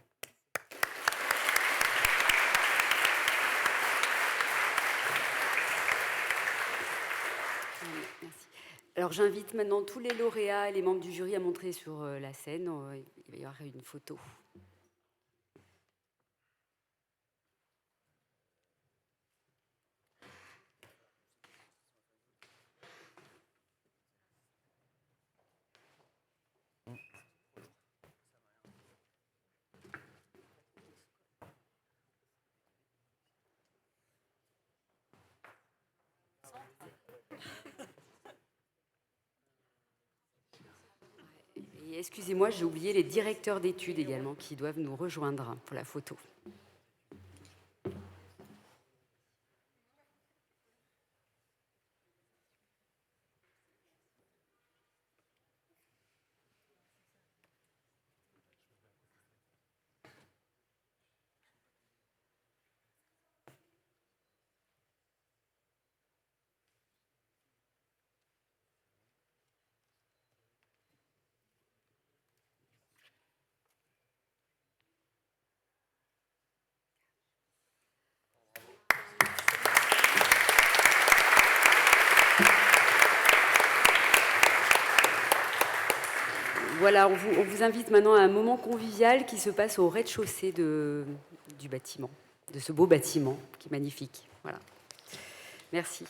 Merci. Alors j'invite maintenant tous les lauréats et les membres du jury à montrer sur la scène. Il va y avoir une photo. Et excusez-moi, j'ai oublié les directeurs d'études également qui doivent nous rejoindre pour la photo. Voilà, on vous invite maintenant à un moment convivial qui se passe au rez-de-chaussée du bâtiment, de ce beau bâtiment qui est magnifique. Voilà. Merci.